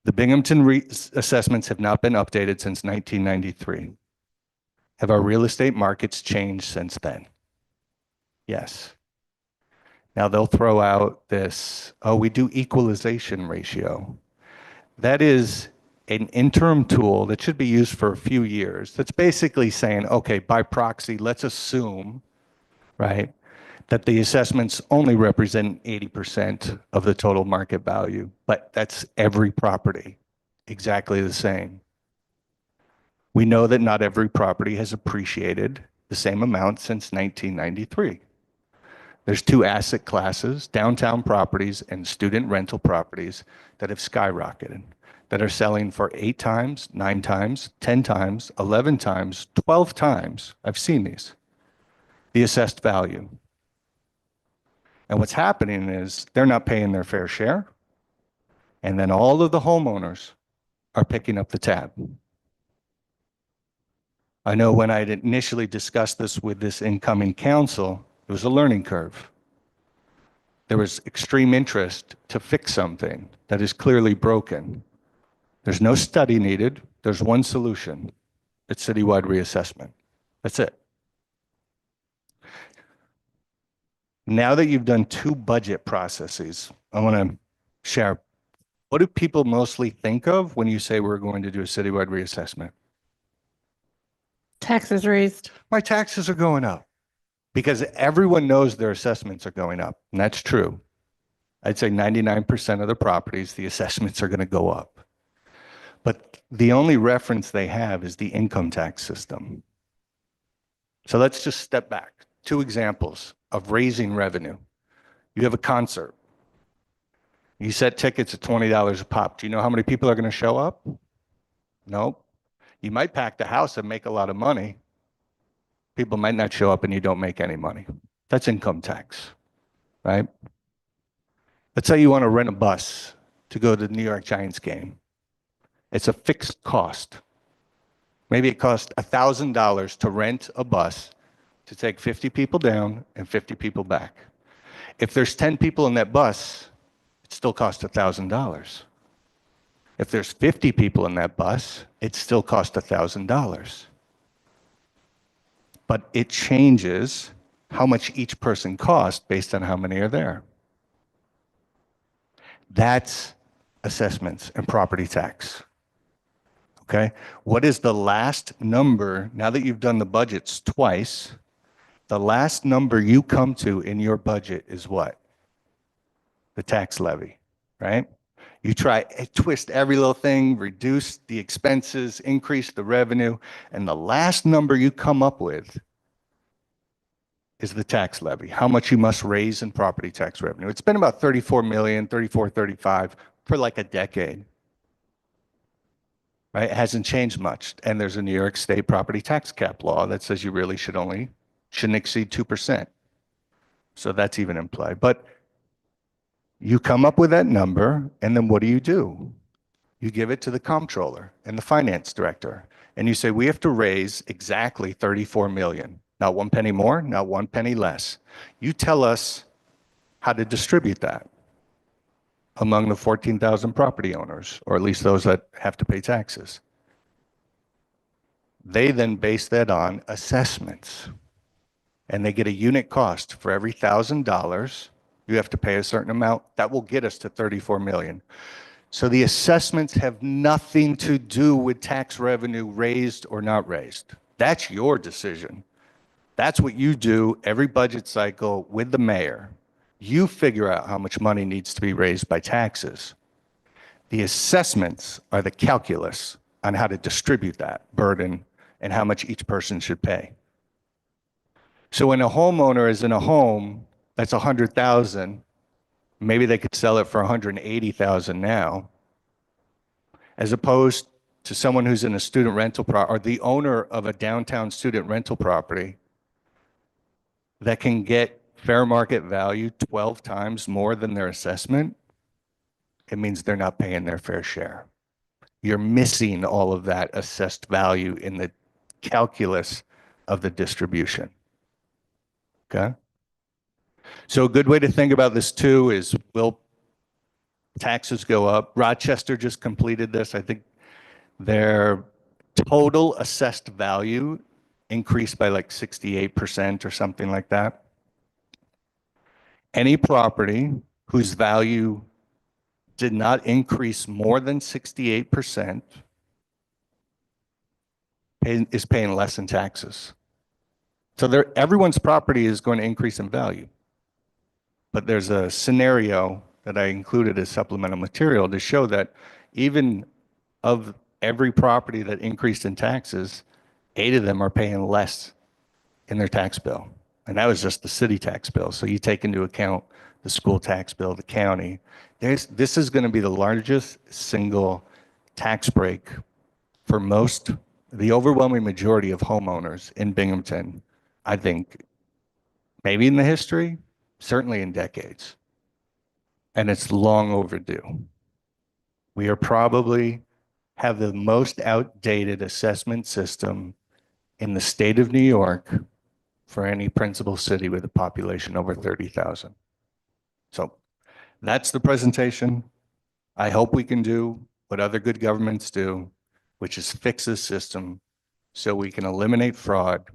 The Binghamton assessments have not been updated since 1993. Have our real estate markets changed since then? Yes. Now they'll throw out this, oh, we do equalization ratio. That is an interim tool that should be used for a few years. That's basically saying, okay, by proxy, let's assume, right, that the assessments only represent 80% of the total market value, but that's every property, exactly the same. We know that not every property has appreciated the same amount since 1993. There's two asset classes, downtown properties and student rental properties, that have skyrocketed, that are selling for 8 times, 9 times, 10 times, 11 times, 12 times. I've seen these. The assessed value. And what's happening is they're not paying their fair share. And then all of the homeowners are picking up the tab. I know when I initially discussed this with this incoming council, it was a learning curve. There was extreme interest to fix something that is clearly broken. There's no study needed. There's one solution. It's citywide reassessment. That's it. Now that you've done 2 budget processes, I want to share, what do people mostly think of when you say we're going to do a citywide reassessment? Taxes raised. My taxes are going up. Because everyone knows their assessments are going up, and that's true. I'd say 99% of the properties, the assessments are going to go up. But the only reference they have is the income tax system. So let's just step back. 2 examples of raising revenue. You have a concert. You set tickets at $20 a pop. Do you know how many people are going to show up? Nope. You might pack the house and make a lot of money. People might not show up and you don't make any money. That's income tax, right? Let's say you want to rent a bus to go to the New York Giants game. It's a fixed cost. Maybe it costs $1,000 to rent a bus to take 50 people down and 50 people back. If there's 10 people in that bus, it still costs $1,000. If there's 50 people in that bus, it still costs $1,000. But it changes how much each person costs based on how many are there. That's assessments and property tax. Okay? What is the last number, now that you've done the budgets twice, the last number you come to in your budget is what? The tax levy, right? You try twist every little thing, reduce the expenses, increase the revenue, and the last number you come up with is the tax levy, how much you must raise in property tax revenue. It's been about 34 million, 34, 35 for like a decade. Right? It hasn't changed much. And there's a New York State property tax cap law that says you really shouldn't exceed 2%. So that's even in play. But you come up with that number, and then what do? You give it to the comptroller and the finance director, and you say, we have to raise exactly 34 million. Not 1 penny more, not 1 penny less. You tell us how to distribute that among the 14,000 property owners, or at least those that have to pay taxes. They then base that on assessments, and they get a unit cost for every $1,000. You have to pay a certain amount. That will get us to 34 million. So the assessments have nothing to do with tax revenue raised or not raised. That's your decision. That's what you do every budget cycle with the mayor. You figure out how much money needs to be raised by taxes. The assessments are the calculus on how to distribute that burden and how much each person should pay. So when a homeowner is in a home that's 100,000, maybe they could sell it for 180,000 now, as opposed to someone who's in a student rental or the owner of a downtown student rental property that can get fair market value 12 times more than their assessment. It means they're not paying their fair share. You're missing all of that assessed value in the calculus of the distribution. Okay? So a good way to think about this too is we'll taxes go up. Rochester just completed this. I think their total assessed value increased by like 68% or something like that. Any property whose value did not increase more than 68% is paying less in taxes. So everyone's property is going to increase in value. But there's a scenario that I included as supplemental material to show that even of every property that increased in taxes, 8 of them are paying less in their tax bill. And that was just the city tax bill. So you take into account the school tax bill, the county. This is going to be the largest single tax break for the overwhelming majority of homeowners in Binghamton, I think, maybe in the history, certainly in decades. And it's long overdue. We are probably have the most outdated assessment system in the state of New York for any principal city with a population over 30,000. So that's the presentation. I hope we can do what other good governments do, which is fix this system so we can eliminate fraud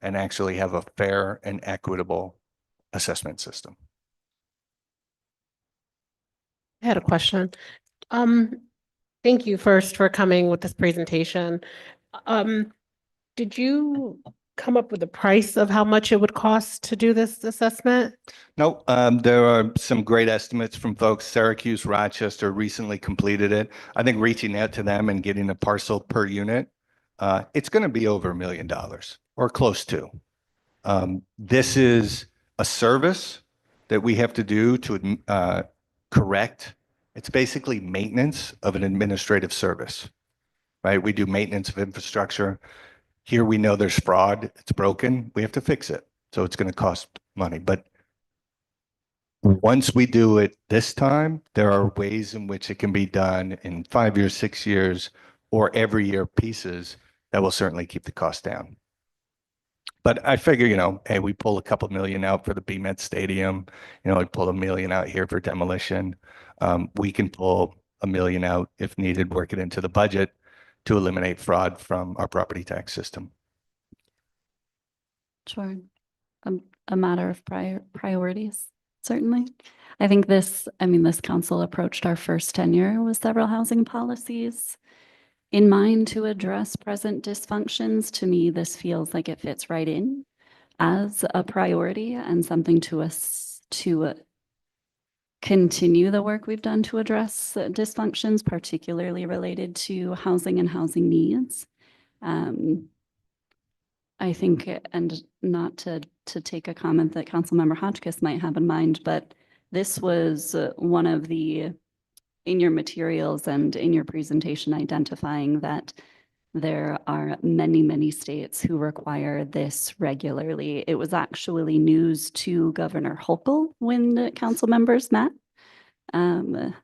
and actually have a fair and equitable assessment system. I had a question. Thank you first for coming with this presentation. Did you come up with a price of how much it would cost to do this assessment? No, there are some great estimates from folks. Syracuse, Rochester recently completed it. I think reaching out to them and getting a parcel per unit, it's going to be over $1 million or close to. This is a service that we have to do to correct. It's basically maintenance of an administrative service, right? We do maintenance of infrastructure. Here we know there's fraud, it's broken, we have to fix it. So it's going to cost money. But once we do it this time, there are ways in which it can be done in 5 years, 6 years, or every year pieces that will certainly keep the cost down. But I figure, hey, we pull a couple million out for the BMET Stadium. We pull $1 million out here for demolition. We can pull $1 million out if needed, work it into the budget to eliminate fraud from our property tax system. Sure. A matter of priorities, certainly. I think this council approached our first tenure with several housing policies in mind to address present dysfunctions. To me, this feels like it fits right in as a priority and something to continue the work we've done to address dysfunctions, particularly related to housing and housing needs. I think, and not to take a comment that Councilmember Hotchkiss might have in mind, but this was one of the, in your materials and in your presentation, identifying that there are many, many states who require this regularly. It was actually news to Governor Hochul when the council members met a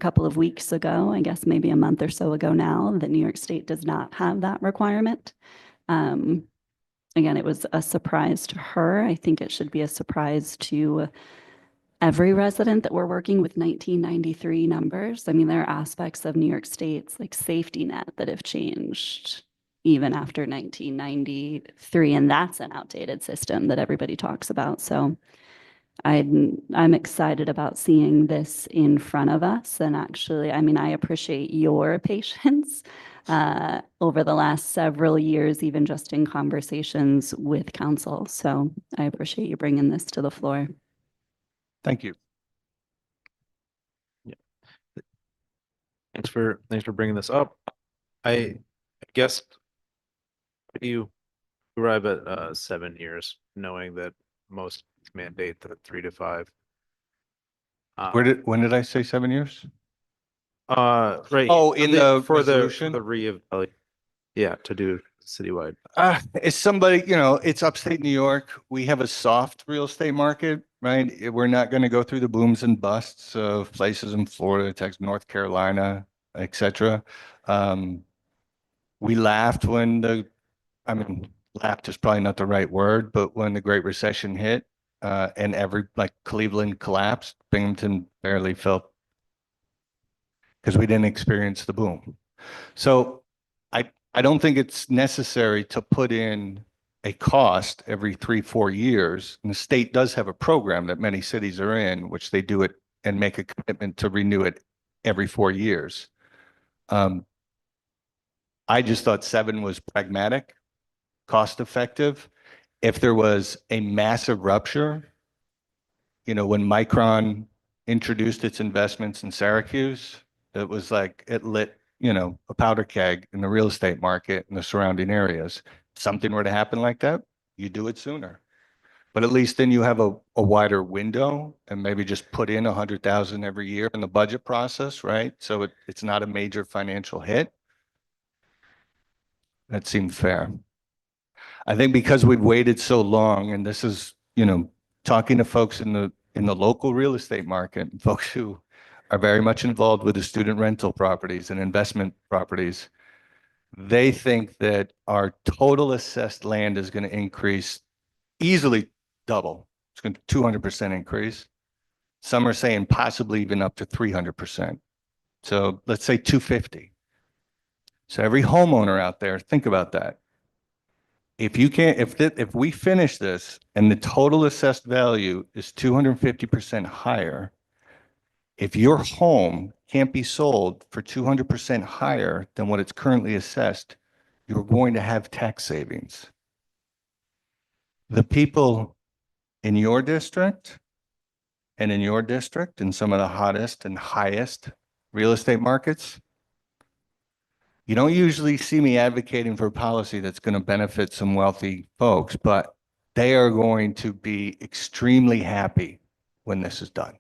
couple of weeks ago, I guess maybe a month or so ago now, that New York State does not have that requirement. Again, it was a surprise to her. I think it should be a surprise to every resident that we're working with 1993 numbers. I mean, there are aspects of New York State's like safety net that have changed even after 1993, and that's an outdated system that everybody talks about. So I'm excited about seeing this in front of us. And actually, I appreciate your patience over the last several years, even just in conversations with council. So I appreciate you bringing this to the floor. Thank you. Yeah. Thanks for bringing this up. I guess you arrive at 7 years, knowing that most mandate the 3 to 5. When did I say 7 years? Right. Oh, in the for resolution? Yeah, to do citywide. It's somebody, it's upstate New York. We have a soft real estate market, right? We're not going to go through the booms and busts of places in Florida, Texas, North Carolina, et cetera. We laughed when laughed is probably not the right word, but when the Great Recession hit, and Cleveland collapsed, Binghamton barely felt because we didn't experience the boom. So I don't think it's necessary to put in a cost every 3-4 years. And the state does have a program that many cities are in, which they do it and make a commitment to renew it every 4 years. I just thought 7 was pragmatic, cost effective. If there was a massive rupture, you know, when Micron introduced its investments in Syracuse, it was like it lit, you know, a powder keg in the real estate market and the surrounding areas. Something were to happen like that, you do it sooner. But at least then you have a wider window and maybe just put in 100,000 every year in the budget process, right? So it's not a major financial hit. That seemed fair. I think because we've waited so long, and this is, you know, talking to folks in the local real estate market, folks who are very much involved with the student rental properties and investment properties, they think that our total assessed land is going to increase easily double. It's going to 200% increase. Some are saying possibly even up to 300%. So let's say 250. So every homeowner out there, think about that. If you can't, if we finish this and the total assessed value is 250% higher, if your home can't be sold for 200% higher than what it's currently assessed, you're going to have tax savings. The people in your district and in your district, in some of the hottest and highest real estate markets, you don't usually see me advocating for a policy that's going to benefit some wealthy folks, but they are going to be extremely happy when this is done.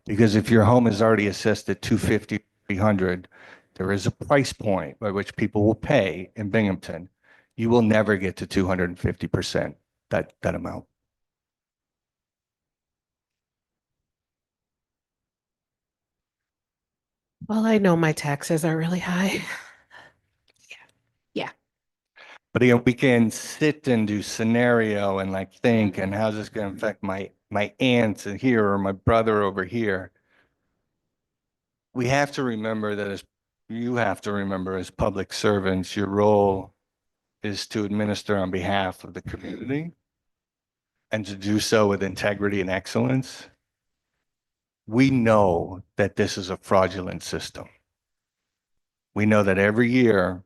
Because if your home is already assessed at 250, 300, there is a price point by which people will pay in Binghamton. You will never get to 250% that amount. Well, I know my taxes are really high. But again, we can sit and do scenario and like think, and how's this going to affect my aunt here or my brother over here? We have to remember that you have to remember as public servants, your role is to administer on behalf of the community and to do so with integrity and excellence. We know that this is a fraudulent system. We know that every year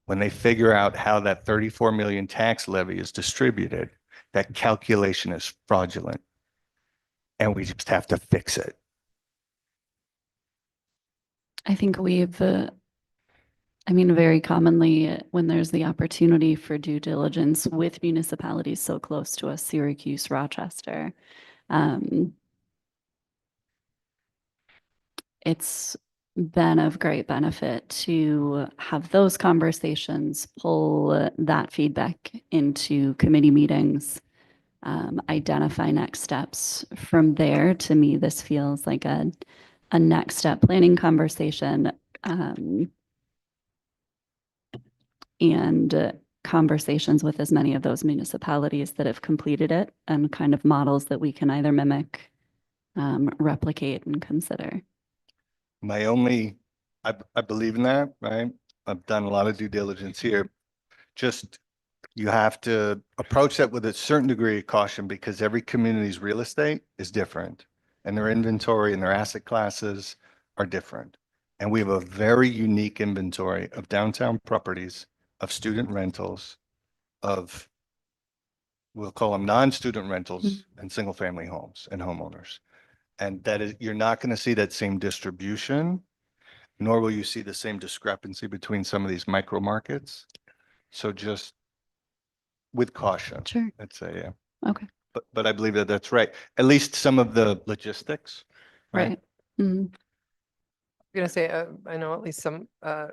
when they figure out how that 34 million tax levy is distributed, that calculation is fraudulent. And we just have to fix it. I think very commonly when there's the opportunity for due diligence with municipalities so close to us, Syracuse, Rochester, it's been of great benefit to have those conversations, pull that feedback into committee meetings, identify next steps. From there, to me, this feels like a next step planning conversation, and conversations with as many of those municipalities that have completed it and kind of models that we can either mimic, replicate, and consider. I believe in that, right? I've done a lot of due diligence here. Just, you have to approach that with a certain degree of caution because every community's real estate is different and their inventory and their asset classes are different. And we have a very unique inventory of downtown properties, of student rentals, of, we'll call them non-student rentals and single family homes and homeowners. And that is, you're not going to see that same distribution, nor will you see the same discrepancy between some of these micro markets. So just with caution, Sure. I'd say, yeah. Okay. But I believe that that's right. At least some of the logistics. Right. Mhm. I'm gonna say, I know at least some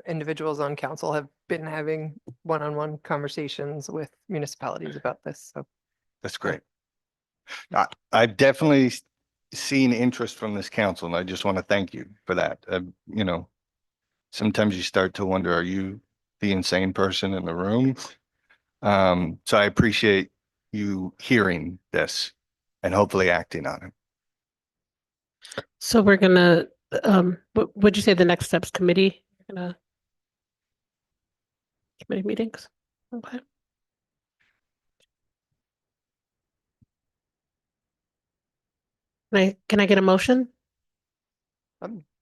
individuals on council have been having one-on-one conversations with municipalities about this, so. That's great. I've definitely seen interest from this council, and I just want to thank you for that. You know, sometimes you start to wonder, are you the insane person in the room? So I appreciate you hearing this and hopefully acting on it. So we're gonna what would you say the next steps committee? Committee meetings? Okay. Can I get a motion?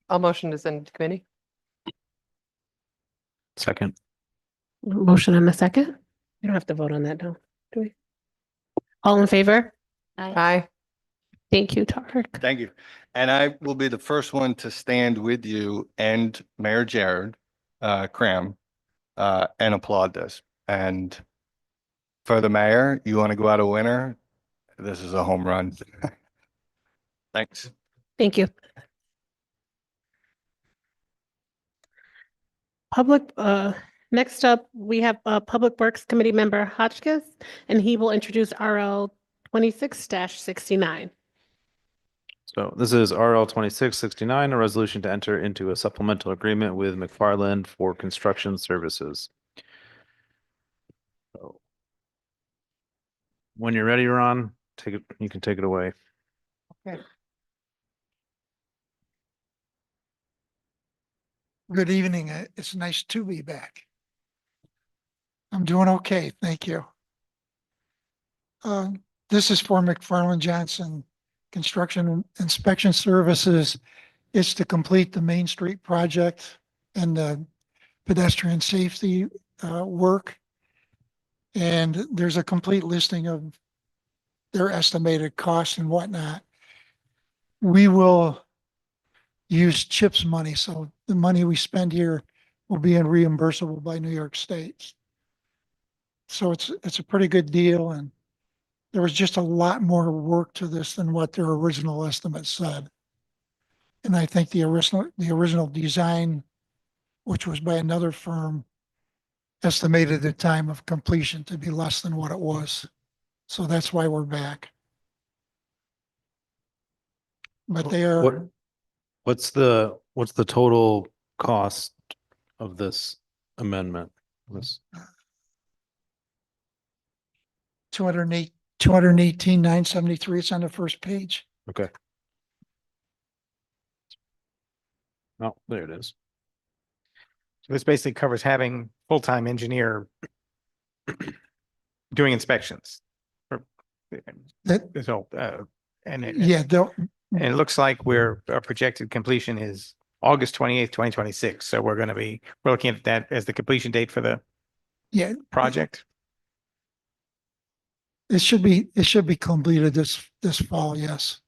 I'll motion to send to committee. Second. Motion and a second? You don't have to vote on that, no, do we? All in favor? Aye. Thank you, Tarek. Thank you. And I will be the first one to stand with you and Mayor Jared Cram and applaud this. And for the mayor, you want to go out a winner? This is a home run. Thanks. Thank you. Next up, we have Public Works Committee member Hotchkiss, and he will introduce RL 26-69. So this is RL 2669, a resolution to enter into a supplemental agreement with McFarland for construction services. So when you're ready, Ron, take it, you can take it away. Good evening. It's nice to be back. I'm doing okay, thank you. This is for McFarland Johnson Construction Inspection Services. It's to complete the Main Street project and the pedestrian safety work. And there's a complete listing of their estimated costs and whatnot. We will use CHIPS money, so the money we spend here will be reimbursable by New York State. So it's a pretty good deal, and there was just a lot more work to this than what their original estimate said. And I think the original design, which was by another firm, estimated the time of completion to be less than what it was. So that's why we're back. But they are. What's the total cost of this amendment? This 218,973. It's on the first page. okay. Oh, there it is. So this basically covers having full-time engineer doing inspections. That, So, and yeah, and it looks like our projected completion is August 28th, 2026. So we're looking at that as the completion date for the yeah, project. it should be completed this fall. Yes.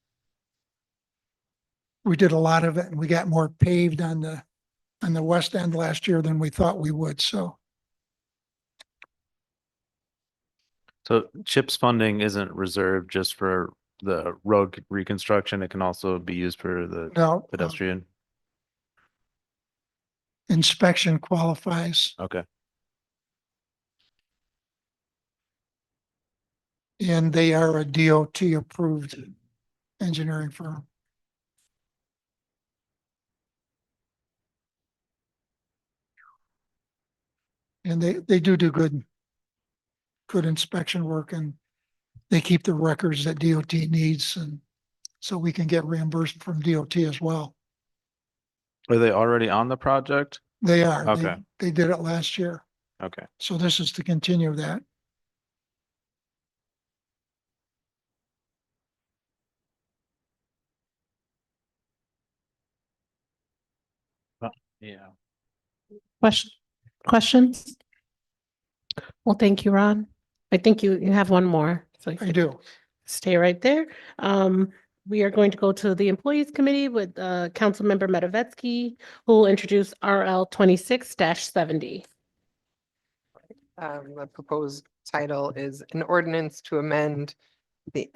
We did a lot of it, and we got more paved on the west end last year than we thought we would. So CHIPS funding isn't reserved just for the road reconstruction. It can also be used for the now pedestrian. inspection qualifies, Okay. and they are a DOT approved engineering firm. And they do good inspection work, and they keep the records that DOT needs, and so we can get reimbursed from DOT as well. Are they already on the project? They are. Okay. They did it last year. Okay. So this is to continue that. Yeah. Questions? Well, thank you, Ron. I think you have one more. So you I can do. stay right there. We are going to go to the Employees Committee with Councilmember Medavetsky, who will introduce RL 26-70. The proposed title is an ordinance to amend the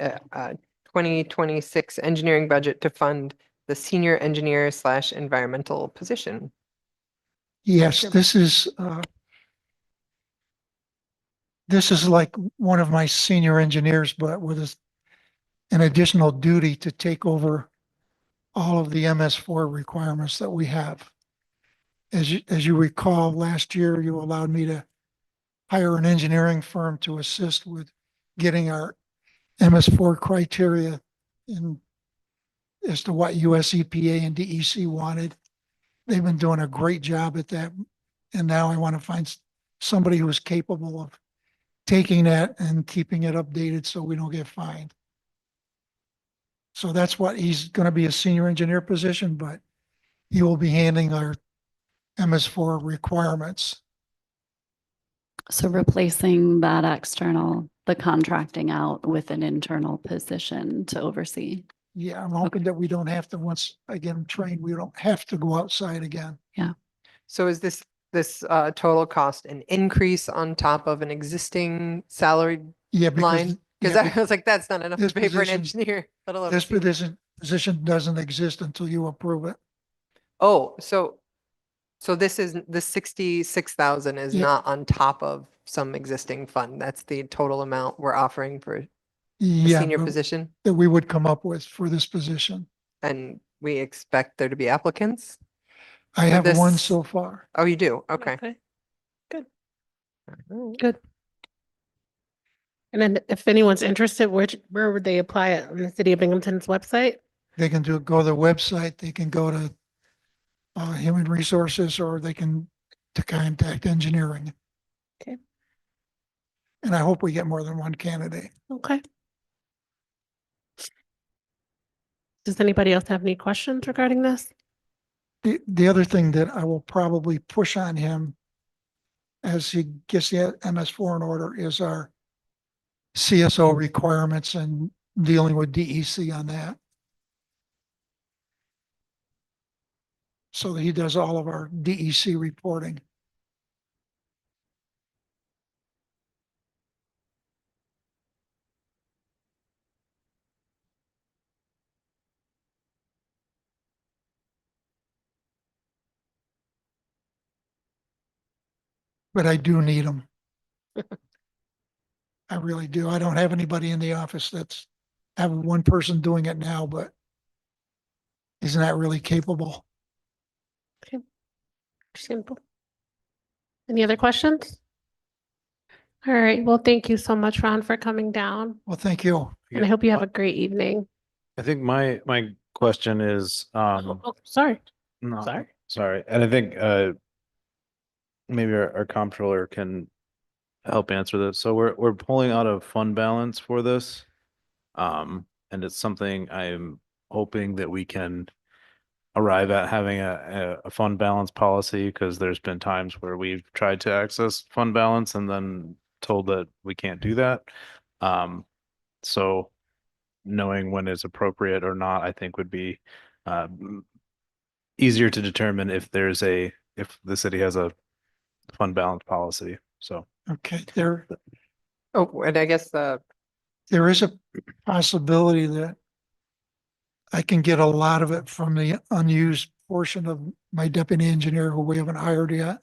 2026 engineering budget to fund the senior engineer / environmental position. Yes, this is like one of my senior engineers, but with an additional duty to take over all of the MS4 requirements that we have. As you recall, last year you allowed me to hire an engineering firm to assist with getting our MS4 criteria in as to what US EPA and DEC wanted. They've been doing a great job at that. And now I want to find somebody who's capable of taking that and keeping it updated so we don't get fined. So that's what he's going to be, a senior engineer position, but he will be handling our MS4 requirements. So replacing that external, the contracting out with an internal position to oversee. Yeah, I'm hoping that we don't have to, once I get them trained, we don't have to go outside again. So is this total cost an increase on top of an existing salary Yeah, because, line? Because yeah, I was like, that's not enough to this pay for an position- engineer, let alone. a this senior. position doesn't exist until you approve it. Oh, so this is, the 66,000 is Yeah. not on top of some existing fund. That's the total amount we're offering for the Yeah, senior but position. that we would come up with for this position. And we expect there to be applicants? I For have one this- so far. Oh, you do? Okay. Good. Alright. Good. And then if anyone's interested, where would they apply it? On the City of Binghamton's website? They can go to the website, they can go to human resources, or they can to contact engineering. Okay. And I hope we get more than one candidate. Okay. Does anybody else have any questions regarding this? The other thing that I will probably push on him as he gets the MS4 in order is our CSO requirements and dealing with DEC on that. So that he does all of our DEC reporting. But I do need them. I really do. I don't have anybody in the office I have one person doing it now, but he's not really capable. Simple. Any other questions? All right. Well, thank you so much, Ron, for coming down. Well, thank you. And I hope you have a great evening. I think my question is, Oh, sorry. no, Sorry. sorry. And I think, maybe our comptroller can help answer this. So we're pulling out of fund balance for this. And it's something I'm hoping that we can arrive at having a fund balance policy, because there's been times where we've tried to access fund balance and then told that we can't do that. So knowing when it's appropriate or not, I think would be easier to determine if the city has a fund balance policy. So Okay, there Oh, and I guess is a possibility that I can get a lot of it from the unused portion of my deputy engineer who we haven't hired yet.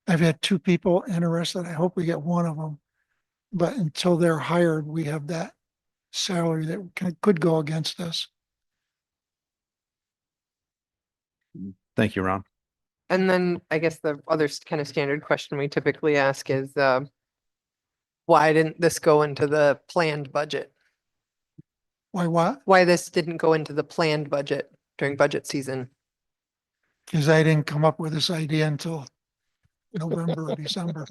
I've had two people interested. I hope we get one of them. But until they're hired, we have that salary that could go against us. thank you, Ron. and then I guess the other kind of standard question we typically ask is, why didn't this go into the planned budget? Why what? Why this didn't go into the planned budget during budget season? Because I didn't come up with this idea until November or December.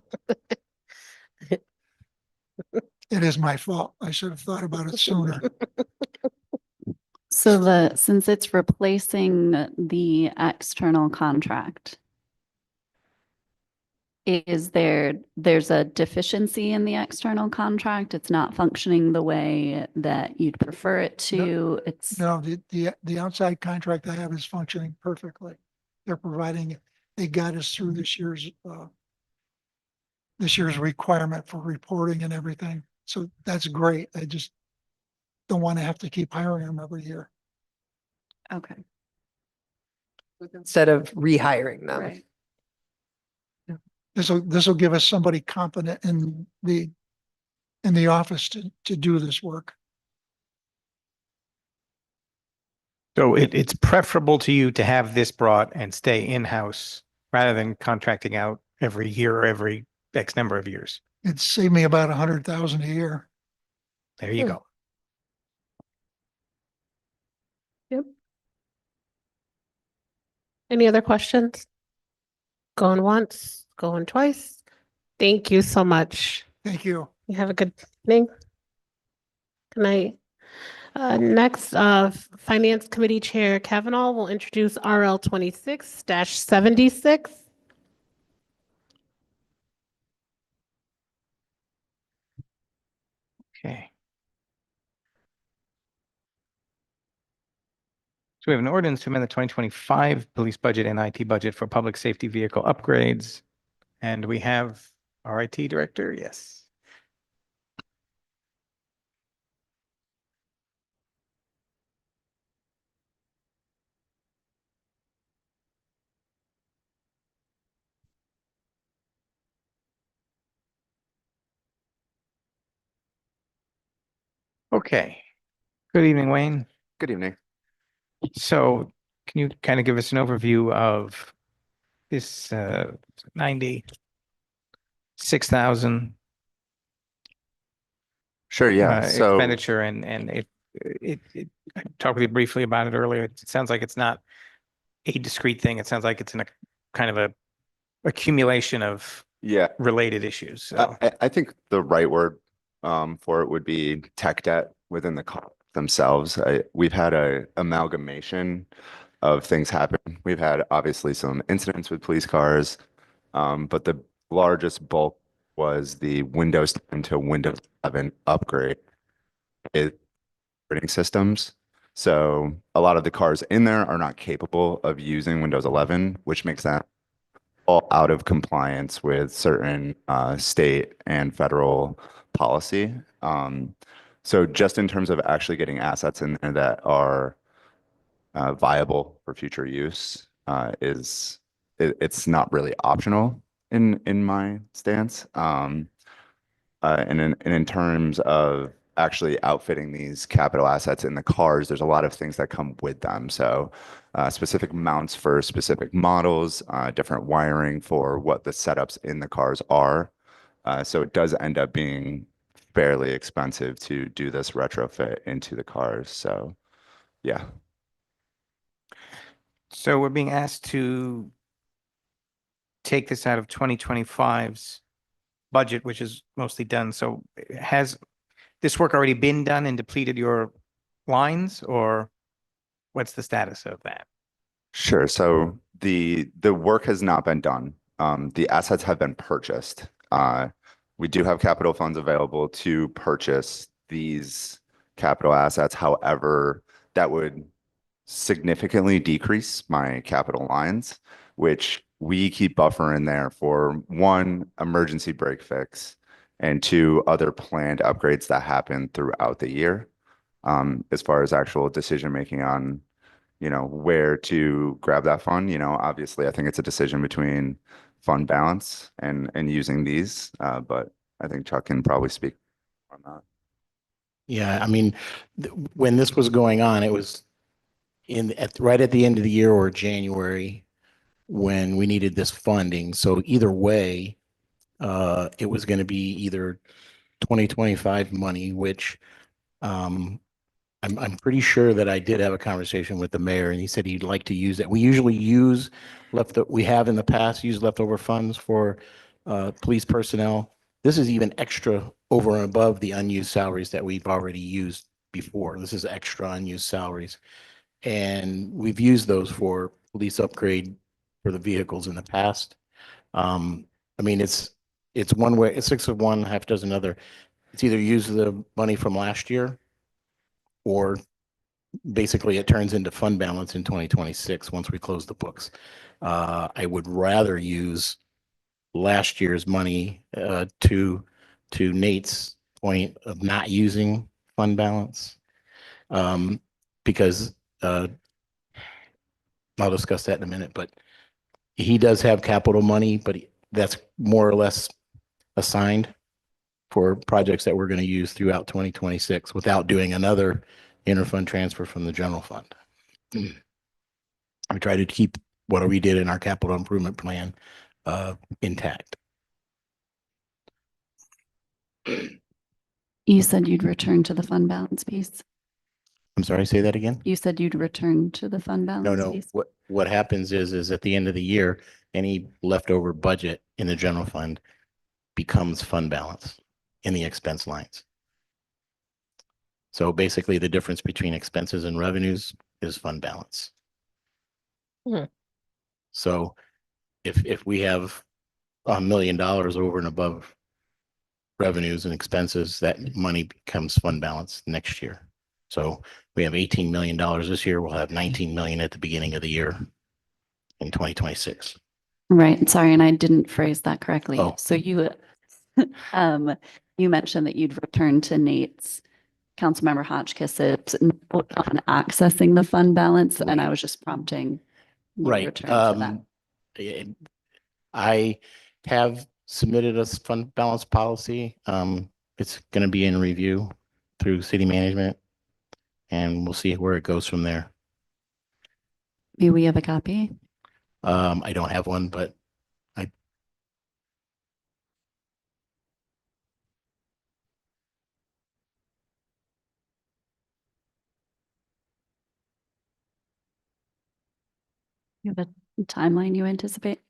It is my fault. I should have thought about it sooner. So since it's replacing the external contract, there's a deficiency in the external contract? It's not functioning the way that you'd prefer it to? It's, No, the outside contract I have is functioning perfectly. They're providing, they got us through this year's requirement for reporting and everything. So that's great. I just don't want to have to keep hiring them every year. okay. Instead of rehiring them. Right. This will give us somebody competent in the office to do this work. So it's preferable to you to have this brought and stay in-house rather than contracting out every year or every X number of years. It'd save me about 100,000 a year. There you go. Any other questions? Going once, going twice. Thank you so much. Thank you. You have a good evening. Good night. Next, Finance Committee Chair Kavanaugh will introduce RL 26-76. Okay. So we have an ordinance to amend the 2025 police budget and IT budget for public safety vehicle upgrades. And we have our IT director, yes. Okay. Good evening, Wayne. Good evening. So can you kind of give us an overview of this 96,000 Sure, yeah. So expenditure and I talked with you briefly about it earlier. It sounds like it's not a discrete thing. It sounds like it's in a kind of a accumulation of yeah, related issues. So I think the right word for it would be tech debt within the car themselves. We've had a amalgamation of things happen. We've had obviously some incidents with police cars, but the largest bulk was the Windows 10 to Windows 11 upgrade operating systems. So a lot of the cars in there are not capable of using Windows 11, which makes that all out of compliance with certain state and federal policy. So just in terms of actually getting assets in there that are viable for future use, it's not really optional in my stance. And in terms of actually outfitting these capital assets in the cars, there's a lot of things that come with them. So specific mounts for specific models, different wiring for what the setups in the cars are. So it does end up being fairly expensive to do this retrofit into the cars. So yeah. So we're being asked to take this out of 2025's budget, which is mostly done. So has this work already been done and depleted your lines, or what's the status of that? Sure. So the work has not been done. The assets have been purchased. We do have capital funds available to purchase these capital assets. However, that would significantly decrease my capital lines, which we keep buffer in there for one, emergency break fix, and two, other planned upgrades that happen throughout the year. As far as actual decision making on, where to grab that fund, obviously I think it's a decision between fund balance and using these, but I think Chuck can probably speak on that. Yeah, I mean, when this was going on, it was right at the end of the year or January when we needed this funding. So either way, it was going to be either 2025 money, which I'm pretty sure that I did have a conversation with the mayor and he said he'd like to use it. We usually we have in the past used leftover funds for police personnel. This is even extra over and above the unused salaries that we've already used before. This is extra unused salaries. And we've used those for police upgrade for the vehicles in the past. I mean, it's one way, it's 6 of one, half dozen other. It's either use the money from last year or basically it turns into fund balance in 2026 once we close the books. I would rather use last year's money to Nate's point of not using fund balance because I'll discuss that in a minute, but he does have capital money, but that's more or less assigned for projects that we're going to use throughout 2026 without doing another interfund transfer from the general fund. We try to keep what we did in our capital improvement plan intact. You said you'd return to the fund balance piece. I'm sorry, say that again? You said you'd return to the fund balance? No, no. piece? What happens is at the end of the year, any leftover budget in the general fund becomes fund balance in the expense lines. So basically the difference between expenses and revenues is fund balance. Hmm. So if we have $1 million over and above revenues and expenses, that money becomes fund balance next year. So we have $18 million this year. We'll have 19 million at the beginning of the year in 2026. Right, sorry, and I didn't phrase that correctly. Oh. So you, you mentioned that you'd return to Nate's, Councilmember Hotchkiss's note on accessing the fund balance, and I was just prompting. you to Right. return to that. I have submitted a fund balance policy. It's going to be in review through city management, and we'll see where it goes from there. May we have a copy? I don't have one, but You have a timeline you anticipate?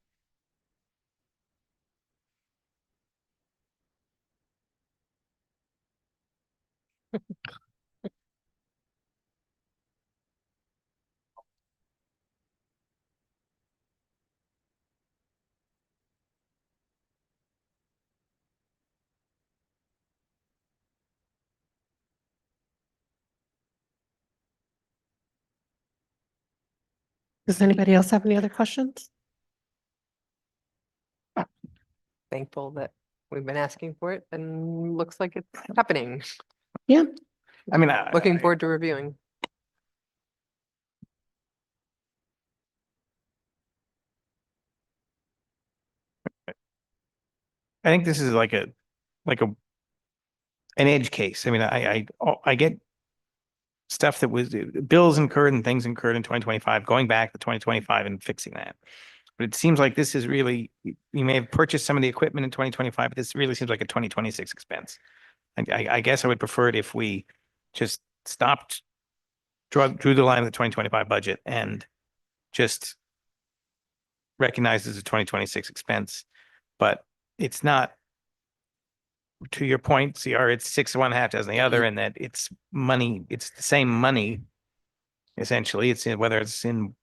Does anybody else have any other questions? Thankful that we've been asking for it and looks like it's happening. Yeah, I mean, Looking forward to reviewing. I think this is like an edge case. I mean, I get stuff that was bills incurred and things incurred in 2025, going back to 2025 and fixing that. But it seems like this is really, you may have purchased some of the equipment in 2025, but this really seems like a 2026 expense. I guess I would prefer it if we just stopped, drew the line of the 2025 budget and just recognized as a 2026 expense. But it's not, to your point, CR, it's 6 of one, half dozen the other, and that it's money, it's the same money. Essentially, it's in, whether it's in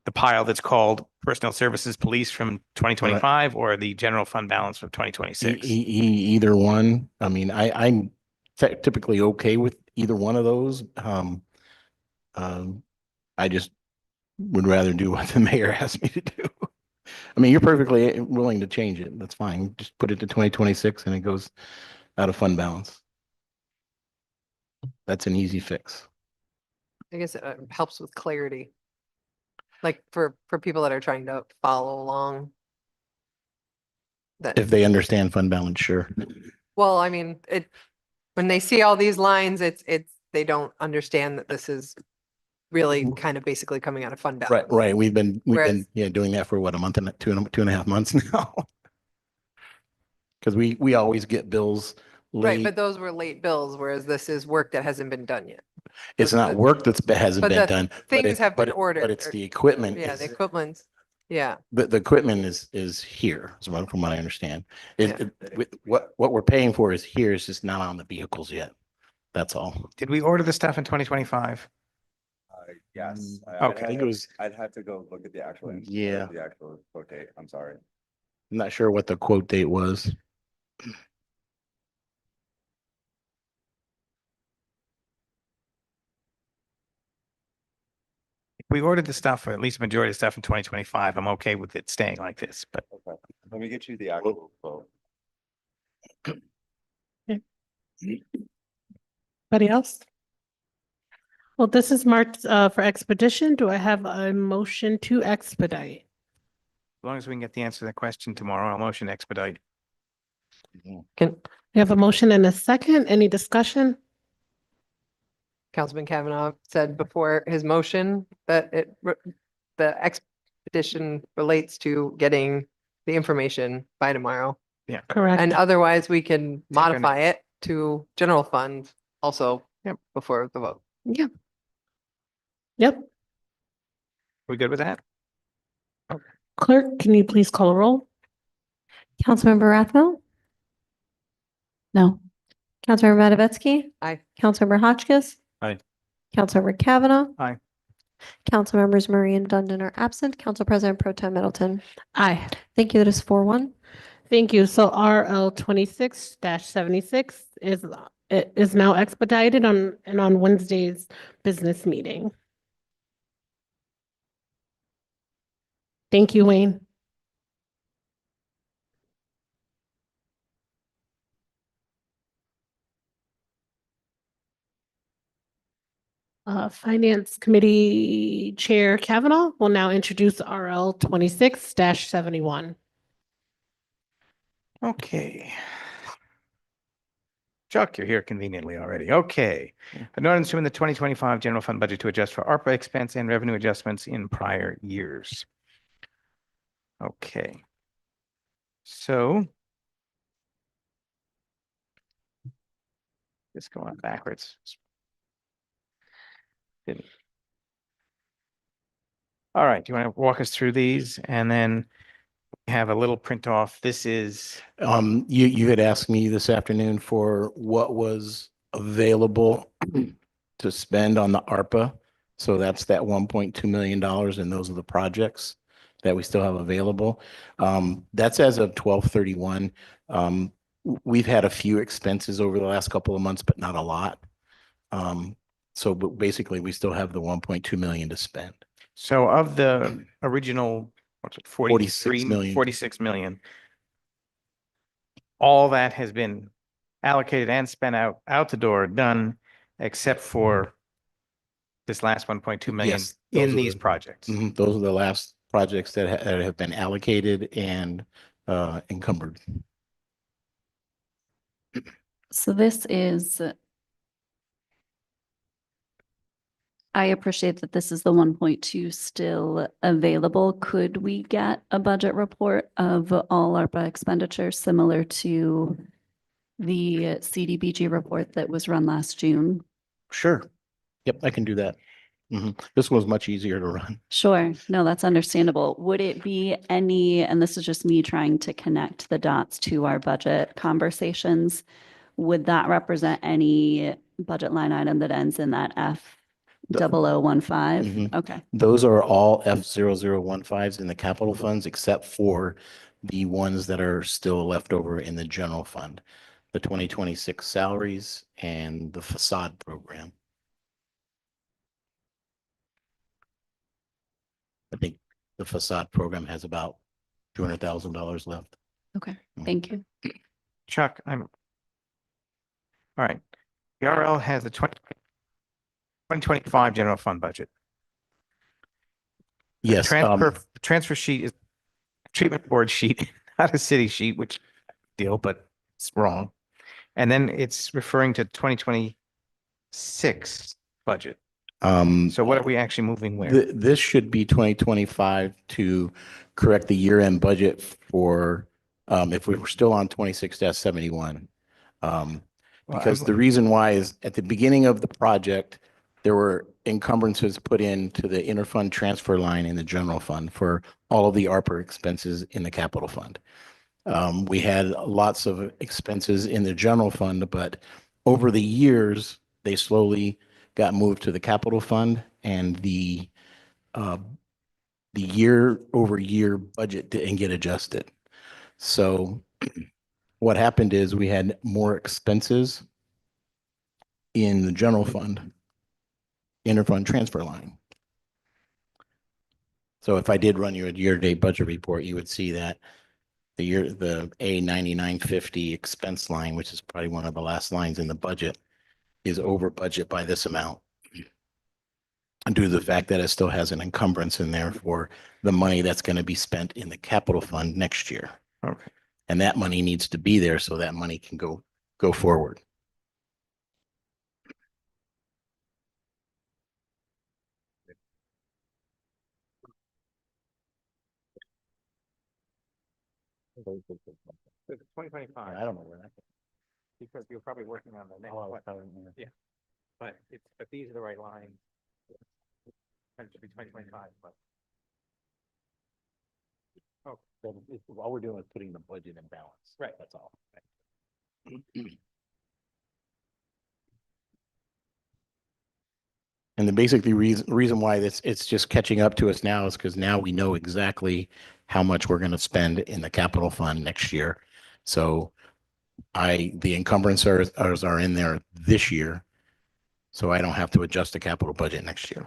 the pile that's called personnel services police from 2025 or the general fund balance from 2026. Either one. I mean, I'm typically okay with either one of those. I just would rather do what the mayor asked me to do. I mean, you're perfectly willing to change it. That's fine. Just put it to 2026 and it goes out of fund balance. That's an easy fix. I guess it helps with clarity. Like for people that are trying to follow along. That, If they understand fund balance, sure. well, I mean, when they see all these lines, they don't understand that this is really kind of basically coming out of fund balance. Right. We've been Whereas- doing that for what, a month and two and a half months now. Because we always get bills Right, late. but those were late bills, whereas this is work that hasn't been done yet. It's not work hasn't but been the done. but things it- have been but ordered, But it's or- the equipment. Yeah, the equipment's, yeah. The equipment is here, from what I understand. What we're paying for is here, it's just not on the vehicles yet. That's all. Did we order the stuff in 2025? Yes. Okay. I think it was, I'd have to go look at the actual. Yeah. The actual quote date. I'm sorry. I'm not sure what the quote date was. If we ordered the stuff, or at least majority of the stuff in 2025, I'm okay with it staying like this, but Okay. Let me get you the actual quote. anybody else? Well, this is marked for expedition. Do I have a motion to expedite? as long as we can get the answer to that question tomorrow, I'll motion expedite. Can We have a motion and a second. Any discussion? Councilman Kavanaugh said before his motion that the expedition relates to getting the information by tomorrow. Correct. And otherwise we can modify it to general fund also Yep. before the vote. Yeah. Yep. We good with that? Clerk, can you please call a roll? Councilmember Rathmel? No. Councilmember Matavetsky? Aye. Councilmember Hotchkiss? Aye. Councilmember Kavanaugh? Aye. Councilmembers Murray and Dundon are absent. Council President Pro Tem Middleton. Aye. Thank you. That is 4-1. Thank you. So RL 26-76 is now expedited on Wednesday's business meeting. Thank you, Wayne. Finance Committee Chair Kavanaugh will now introduce RL 26-71. Okay. Chuck, you're here conveniently already. Okay. An ordinance to amend the 2025 general fund budget to adjust for ARPA expense and revenue adjustments in prior years. Okay. So let's go on backwards. Didn't. All right. Do you want to walk us through these and then have a little print off? This is You had asked me this afternoon for what was available to spend on the ARPA. So that's that $1.2 million, and those are the projects that we still have available. That's as of 12/31. We've had a few expenses over the last couple of months, but not a lot. But basically, we still have the 1.2 million to spend. so of the original, what's it, 46 million. 46 million. All that has been allocated and spent out the door, done, except for this last 1.2 million Yes, those in are these the- projects. Those are the last projects that that have been allocated and encumbered. So this is, I appreciate that this is the 1.2 still available. Could we get a budget report of all ARPA expenditures similar to the CDBG report that was run last June? Sure. Yep, I can do that. This was much easier to run. Sure. No, that's understandable. Would it be any, and this is just me trying to connect the dots to our budget conversations, would that represent any budget line item that ends in that F0015? Mhm. Okay. Those are all F0015s in the capital funds, except for the ones that are still left over in the general fund, the 2026 salaries and the facade program. I think the facade program has about $200,000 left. Okay. Thank you. Chuck, all right. The RL has the 2025 general fund budget. The Yes. transfer sheet is treatment board sheet, not a city sheet, which deal, but it's wrong. And then it's referring to 2026 budget. So what are we actually moving where? This should be 2025 to correct the year-end budget for, if we were still on 26-71. Because the reason why is at the beginning of the project, there were encumbrances put into the interfund transfer line in the general fund for all of the ARPA expenses in the capital fund. We had lots of expenses in the general fund, but over the years, they slowly got moved to the capital fund, and the year-over-year budget didn't get adjusted. So what happened is we had more expenses in the general fund, interfund transfer line. So if I did run you a year-to-date budget report, you would see that the A9950 expense line, which is probably one of the last lines in the budget, is over budget by this amount. Due to the fact that it still has an encumbrance in there for the money that's going to be spent in the capital fund next year. Okay. And that money needs to be there so that money can go forward. The 2025. I don't know where that. Because you're probably working on the next one. Yeah. But these are the right lines. It should be 2025, but. Oh, All we're doing is putting the budget in balance. Right. That's all. And the basically reason why it's just catching up to us now is because now we know exactly how much we're going to spend in the capital fund next year. So the encumbrances are in there this year. So I don't have to adjust the capital budget next year.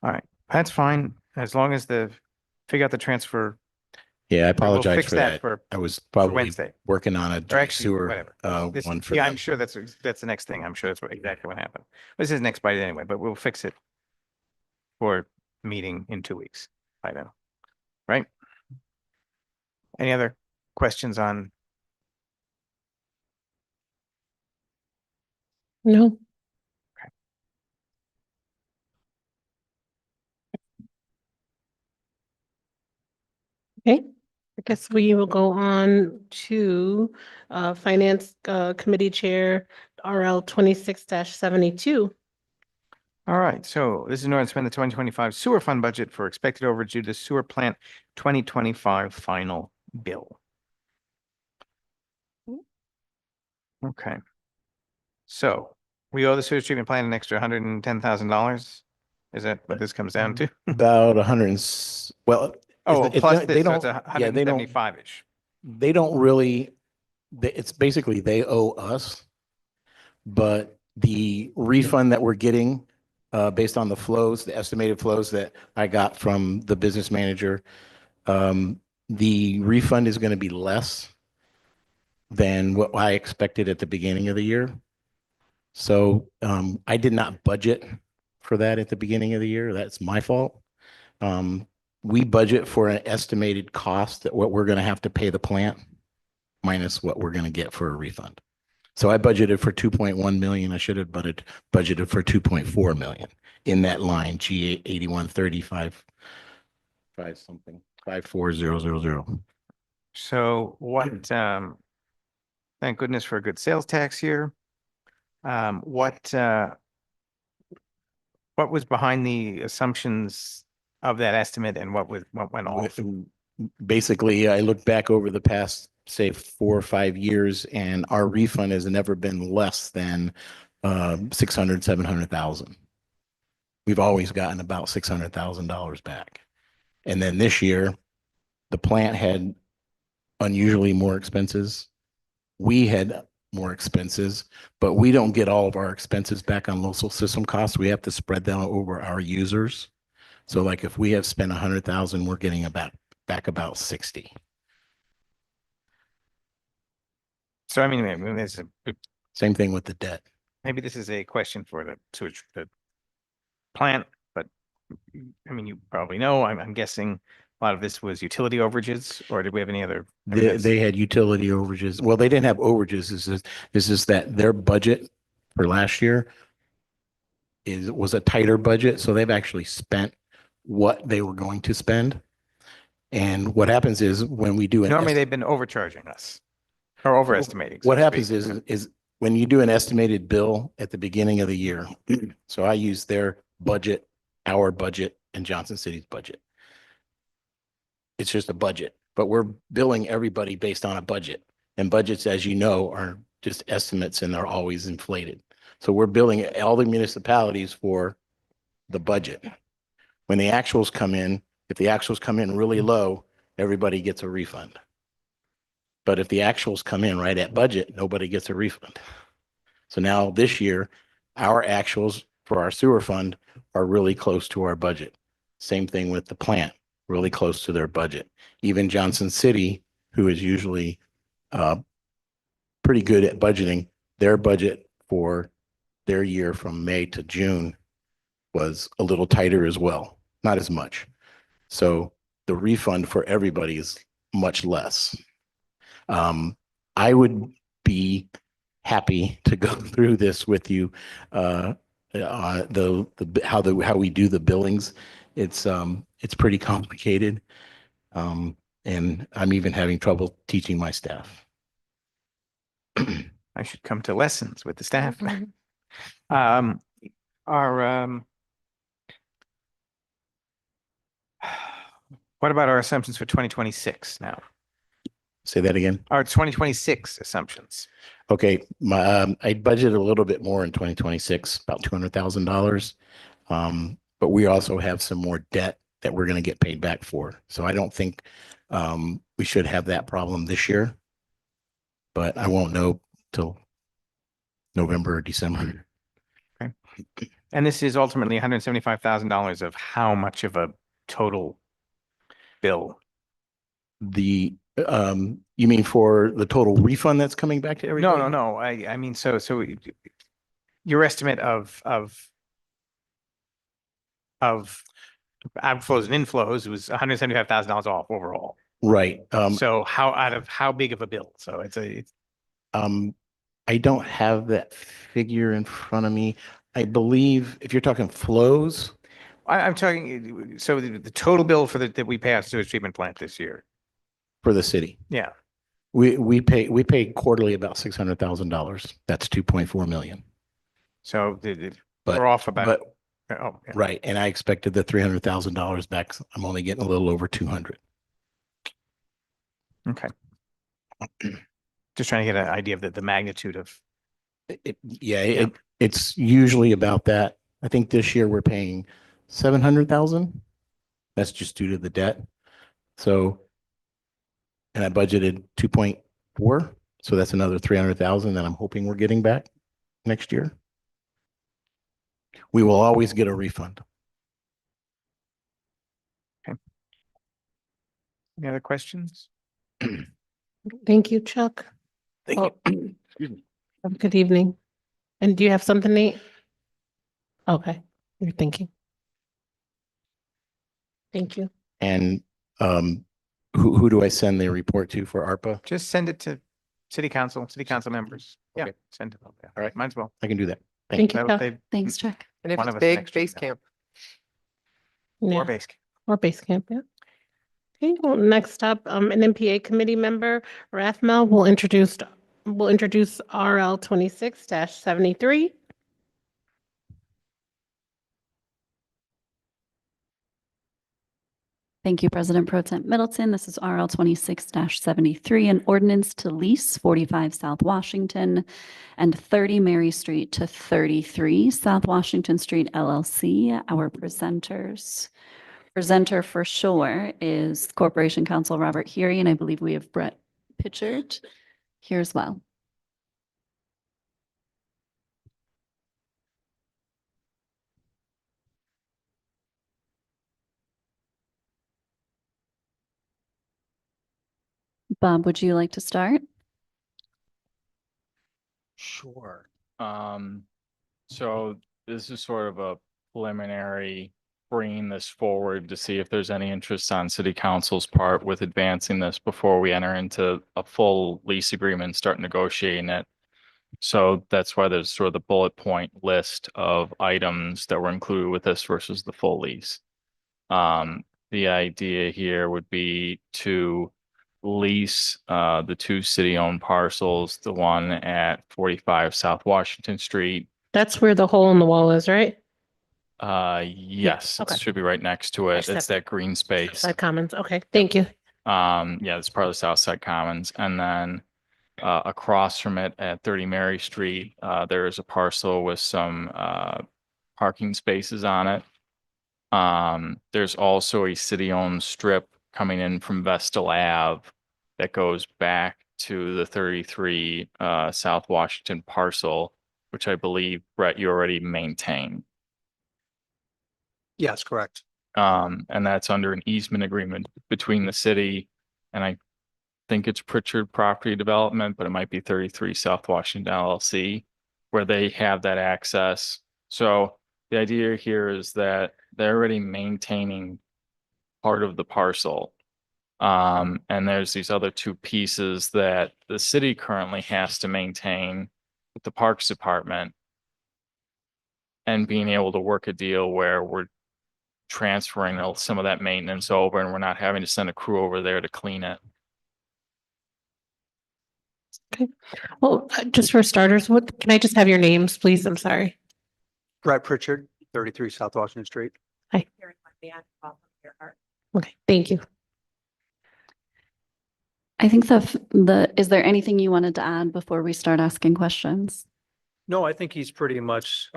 All right, that's fine, as long as figure out the transfer. Yeah, I We'll apologize fix for that that. for I was probably Wednesday. working on a Or actually, sewer whatever. one for Yeah, them. I'm sure that's the next thing. I'm sure that's exactly what happened. This is next budget anyway, but we'll fix it for meeting in 2 weeks by then, right? Any other questions on? No. Okay, I guess we will go on to Finance Committee Chair RL 26-72. All right, so this is in order to spend the 2025 sewer fund budget for expected overage due to sewer plant 2025 final bill. Okay. So we owe the sewage treatment plant an extra $110,000. Is that what this comes down to? About 100, well. Oh, it's- plus they this, so it's don't- yeah, they don't- 175-ish. They don't really, it's basically they owe us. But the refund that we're getting, based on the flows, the estimated flows that I got from the business manager, the refund is going to be less than what I expected at the beginning of the year. So I did not budget for that at the beginning of the year. That's my fault. We budget for an estimated cost that what we're going to have to pay the plant minus what we're going to get for a refund. So I budgeted for 2.1 million. I should have budgeted for 2.4 million in that line, G 8135, 54000. So what, thank goodness for a good sales tax here. What was behind the assumptions of that estimate and what went off? Basically, I looked back over the past, say, 4 or 5 years, and our refund has never been less than 600, 700,000. We've always gotten about $600,000 back. And then this year, the plant had unusually more expenses. We had more expenses, but we don't get all of our expenses back on local system costs. We have to spread them over our users. So like if we have spent 100,000, we're getting back about 60. So I mean, Same thing with the debt. maybe this is a question for the sewage, the plant, but I mean, you probably know, I'm guessing a lot of this was utility overages, or did we have any other? I mean, They had utility overages. Well, they didn't have overages. This is that their budget for last year was a tighter budget. So they've actually spent what they were going to spend. And what happens is when we do Normally they've been overcharging us or overestimating. so what to happens speak. is when you do an estimated bill at the beginning of the year, so I use their budget, our budget, and Johnson City's budget. It's just a budget, but we're billing everybody based on a budget. And budgets, as you know, are just estimates and they're always inflated. So we're billing all the municipalities for the budget. When the actuals come in, if the actuals come in really low, everybody gets a refund. But if the actuals come in right at budget, nobody gets a refund. So now this year, our actuals for our sewer fund are really close to our budget. Same thing with the plant, really close to their budget. Even Johnson City, who is usually pretty good at budgeting, their budget for their year from May to June was a little tighter as well, not as much. So the refund for everybody is much less. I would be happy to go through this with you. How we do the billings. It's pretty complicated. And I'm even having trouble teaching my staff. I should come to lessons with the staff. Our, what about our assumptions for 2026 now? Say that again. Our 2026 assumptions. Okay, I budgeted a little bit more in 2026, about $200,000. But we also have some more debt that we're going to get paid back for. So I don't think we should have that problem this year. But I won't know till November or December. And this is ultimately $175,000 of how much of a total bill? You mean for the total refund that's coming back to everybody? No. I mean, so your estimate of outflows and inflows was $175,000 off overall. Right. So out of how big of a bill? So I don't have that figure in front of me. I believe if you're talking flows, I'm talking, so the total bill for that we pay out sewage treatment plant this year. for the city, Yeah. we pay quarterly about $600,000. That's 2.4 million. So But- we're off about, But oh, yeah. right, and I expected the $300,000 back. I'm only getting a little over 200. Okay. Just trying to get an idea of the magnitude of. It's usually about that. I think this year we're paying 700,000. That's just due to the debt. So, and I budgeted 2.4, so that's another 300,000 that I'm hoping we're getting back next year. We will always get a refund. Any other questions? Thank you, Chuck. Thank you. Have a good evening. And do you have something, Nate? Okay, you're thinking. Thank you. And who do I send the report to for ARPA? Just send it to city council members. Yeah, Okay. send it. All right. Might as well. I can do that. Thank you, That- Chuck. they- Thanks, Chuck. And if One it's of us big, next week base now. camp. Yeah. Or base. Or base camp, yeah. Okay, well, next up, an MPA committee member, Rathmel, will introduce RL 26-73. Thank you, President Pro Tem Middleton. This is RL 26-73, an ordinance to lease 45 South Washington and 30 Mary Street to 33 South Washington Street LLC. Our presenter for sure is Corporation Counsel Robert Heary, and I believe we have Brett Pitchard here as well. Bob, would you like to start? Sure. So this is sort of a preliminary bringing this forward to see if there's any interest on city council's part with advancing this before we enter into a full lease agreement and start negotiating it. So that's why there's sort of the bullet point list of items that were included with this versus the full lease. The idea here would be to lease the two city-owned parcels, the one at 45 South Washington Street. That's where the hole in the wall is, right? Yes, okay. it should be right next to it. It's Accept- that green space. Side Commons, okay, thank you. Yeah, it's part of the South Side Commons. And then across from it at 30 Mary Street, there is a parcel with some parking spaces on it. There's also a city-owned strip coming in from Vestal Ave that goes back to the 33 South Washington parcel, which I believe, Brett, you already maintain. Yes, correct. And that's under an easement agreement between the city and I think it's Pritchard Property Development, but it might be 33 South Washington LLC, where they have that access. So the idea here is that they're already maintaining part of the parcel. And there's these other two pieces that the city currently has to maintain with the Parks Department and being able to work a deal where we're transferring some of that maintenance over and we're not having to send a crew over there to clean it. Well, just for starters, what, can I just have your names, please? I'm sorry. Brett Pritchard, 33 South Washington Street. Okay, thank you. I think is there anything you wanted to add before we start asking questions? No, I think he's pretty much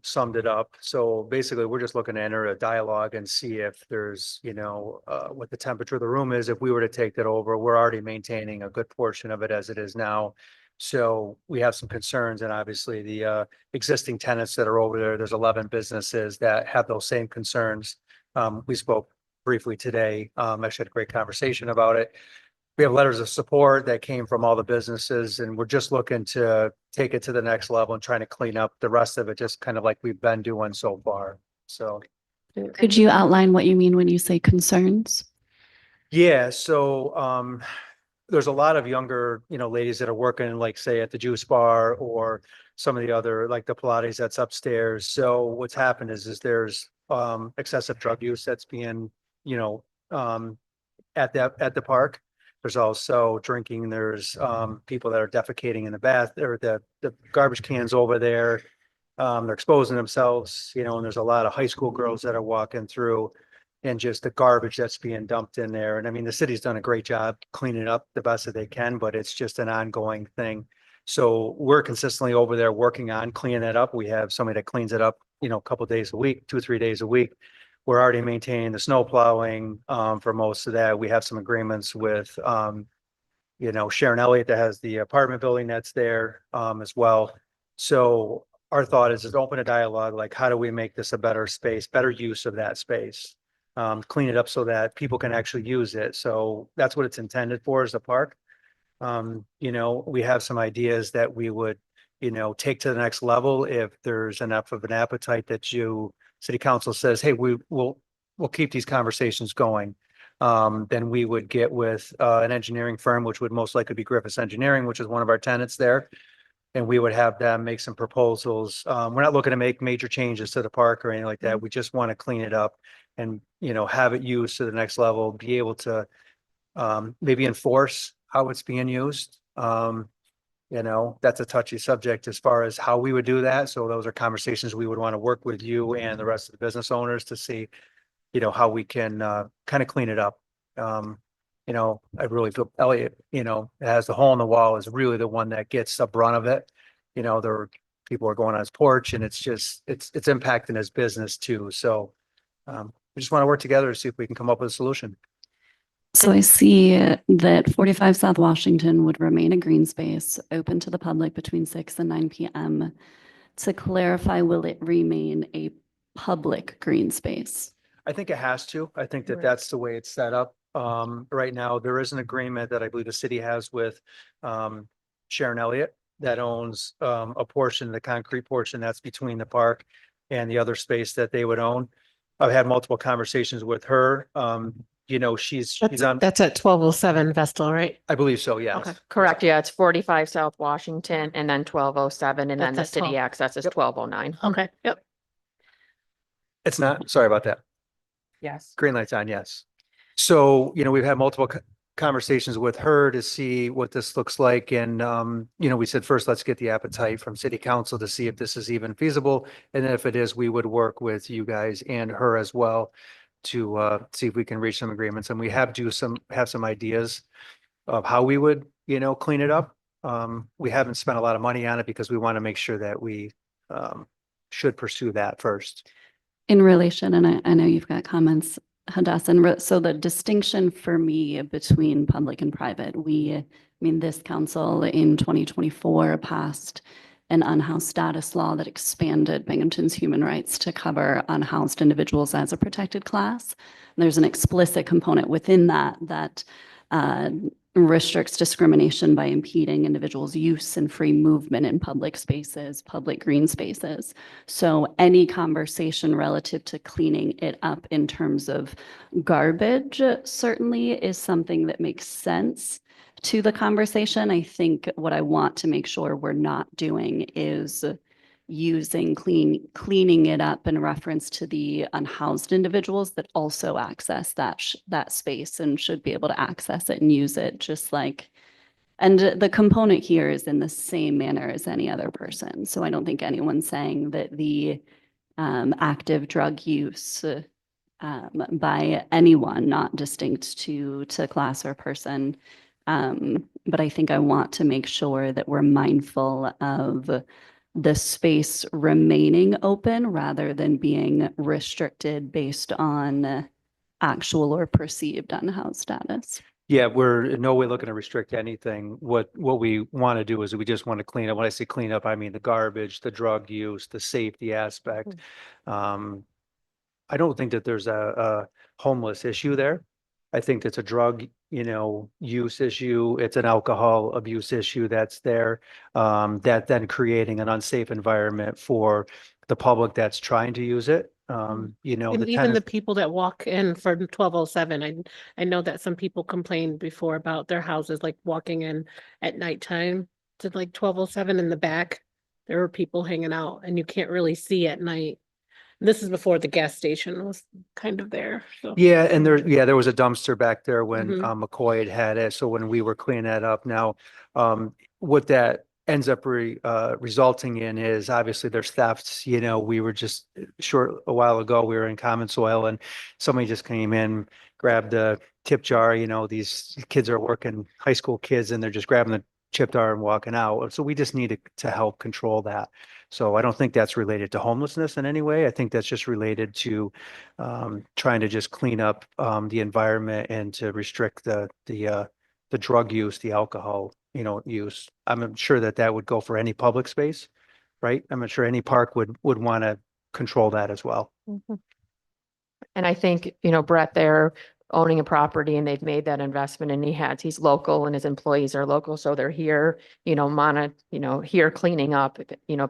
summed it up. So basically, we're just looking to enter a dialogue and see if there's, what the temperature of the room is. If we were to take that over, we're already maintaining a good portion of it as it is now. So we have some concerns, and obviously the existing tenants that are over there, there's 11 businesses that have those same concerns. We spoke briefly today. Actually had a great conversation about it. We have letters of support that came from all the businesses, and we're just looking to take it to the next level and trying to clean up the rest of it, just kind of like we've been doing so far. So, Could you outline what you mean when you say concerns? yeah, so there's a lot of younger, ladies that are working, like say at the juice bar or some of the other, like the Pilates that's upstairs. So what's happened is there's excessive drug use that's being, at the park. There's also drinking. There's people that are defecating in the bath or the garbage cans over there. They're exposing themselves, and there's a lot of high school girls that are walking through, and just the garbage that's being dumped in there. And I mean, the city's done a great job cleaning it up the best that they can, but it's just an ongoing thing. So we're consistently over there working on cleaning it up. We have somebody that cleans it up, a couple days a week, 2 or 3 days a week. We're already maintaining the snow plowing for most of that. We have some agreements with, Sharon Elliott that has the apartment building that's there as well. So our thought is to open a dialogue, like how do we make this a better space, better use of that space, clean it up so that people can actually use it. So that's what it's intended for, is a park. We have some ideas that we would, take to the next level if there's enough of an appetite that City Council says, hey, we'll keep these conversations going. Then we would get with an engineering firm, which would most likely be Griffiths Engineering, which is one of our tenants there. And we would have them make some proposals. We're not looking to make major changes to the park or anything like that. We just want to clean it up and, have it used to the next level, be able to maybe enforce how it's being used. That's a touchy subject as far as how we would do that. So those are conversations we would want to work with you and the rest of the business owners to see, how we can kind of clean it up. I really feel Elliot, has the hole in the wall is really the one that gets the brunt of it. People are going on his porch, and it's just, it's impacting his business too. So we just want to work together to see if we can come up with a solution. So I see that 45 South Washington would remain a green space open to the public between 6 and 9 p.m. To clarify, will it remain a public green space? I think it has to. I think that that's the way it's set up. Right now, there is an agreement that I believe the city has with Sharon Elliott that owns a portion, the concrete portion that's between the park and the other space that they would own. I've had multiple conversations with her. She's on, That's at 1207 Vestal, right? I believe so, yes. Okay. Correct. Yeah, it's 45 South Washington and then 1207 and then the That's at city 12. access is Yep. 1209. Okay, yep. It's not, sorry about that. Yes. Green light's on, yes. So, we've had multiple conversations with her to see what this looks like. And, we said, first, let's get the appetite from city council to see if this is even feasible. And then if it is, we would work with you guys and her as well to see if we can reach some agreements. And we have some ideas of how we would, clean it up. We haven't spent a lot of money on it because we want to make sure that we should pursue that first. In relation, and I know you've got comments, Hadass, so the distinction for me between public and private, this council in 2024 passed an unhoused status law that expanded Binghamton's human rights to cover unhoused individuals as a protected class. There's an explicit component within that restricts discrimination by impeding individuals' use and free movement in public spaces, public green spaces. So any conversation relative to cleaning it up in terms of garbage certainly is something that makes sense to the conversation. I think what I want to make sure we're not doing is using cleaning it up in reference to the unhoused individuals that also access that space and should be able to access it and use it, just like And the component here is in the same manner as any other person. So I don't think anyone's saying that the active drug use by anyone, not distinct to class or person. But I think I want to make sure that we're mindful of the space remaining open rather than being restricted based on actual or perceived unhoused status. Yeah, we're in no way looking to restrict anything. What we want to do is we just want to clean up. When I say clean up, I mean the garbage, the drug use, the safety aspect. I don't think that there's a homeless issue there. I think it's a drug, use issue. It's an alcohol abuse issue that's there. That then creating an unsafe environment for the public that's trying to use it. And The even the tenants. people that walk in for 1207, I know that some people complained before about their houses, like walking in at nighttime to like 1207 in the back. There were people hanging out and you can't really see at night. This is before the gas station was kind of there, so. Yeah, and there was a dumpster back there when Mhm. McCoy had it. So when we were cleaning that up now, what that ends up resulting in is obviously there's thefts. We were just a while ago, we were in Common Soil and somebody just came in, grabbed the tip jar. These kids are working, high school kids, and they're just grabbing the chip jar and walking out. So we just need to help control that. So I don't think that's related to homelessness in any way. I think that's just related to trying to just clean up the environment and to restrict the drug use, the alcohol, use. I'm sure that would go for any public space, right? I'm sure any park would want to control that as well. And I think, Brett, they're owning a property and they've made that investment and he's local and his employees are local. So they're here, here cleaning up,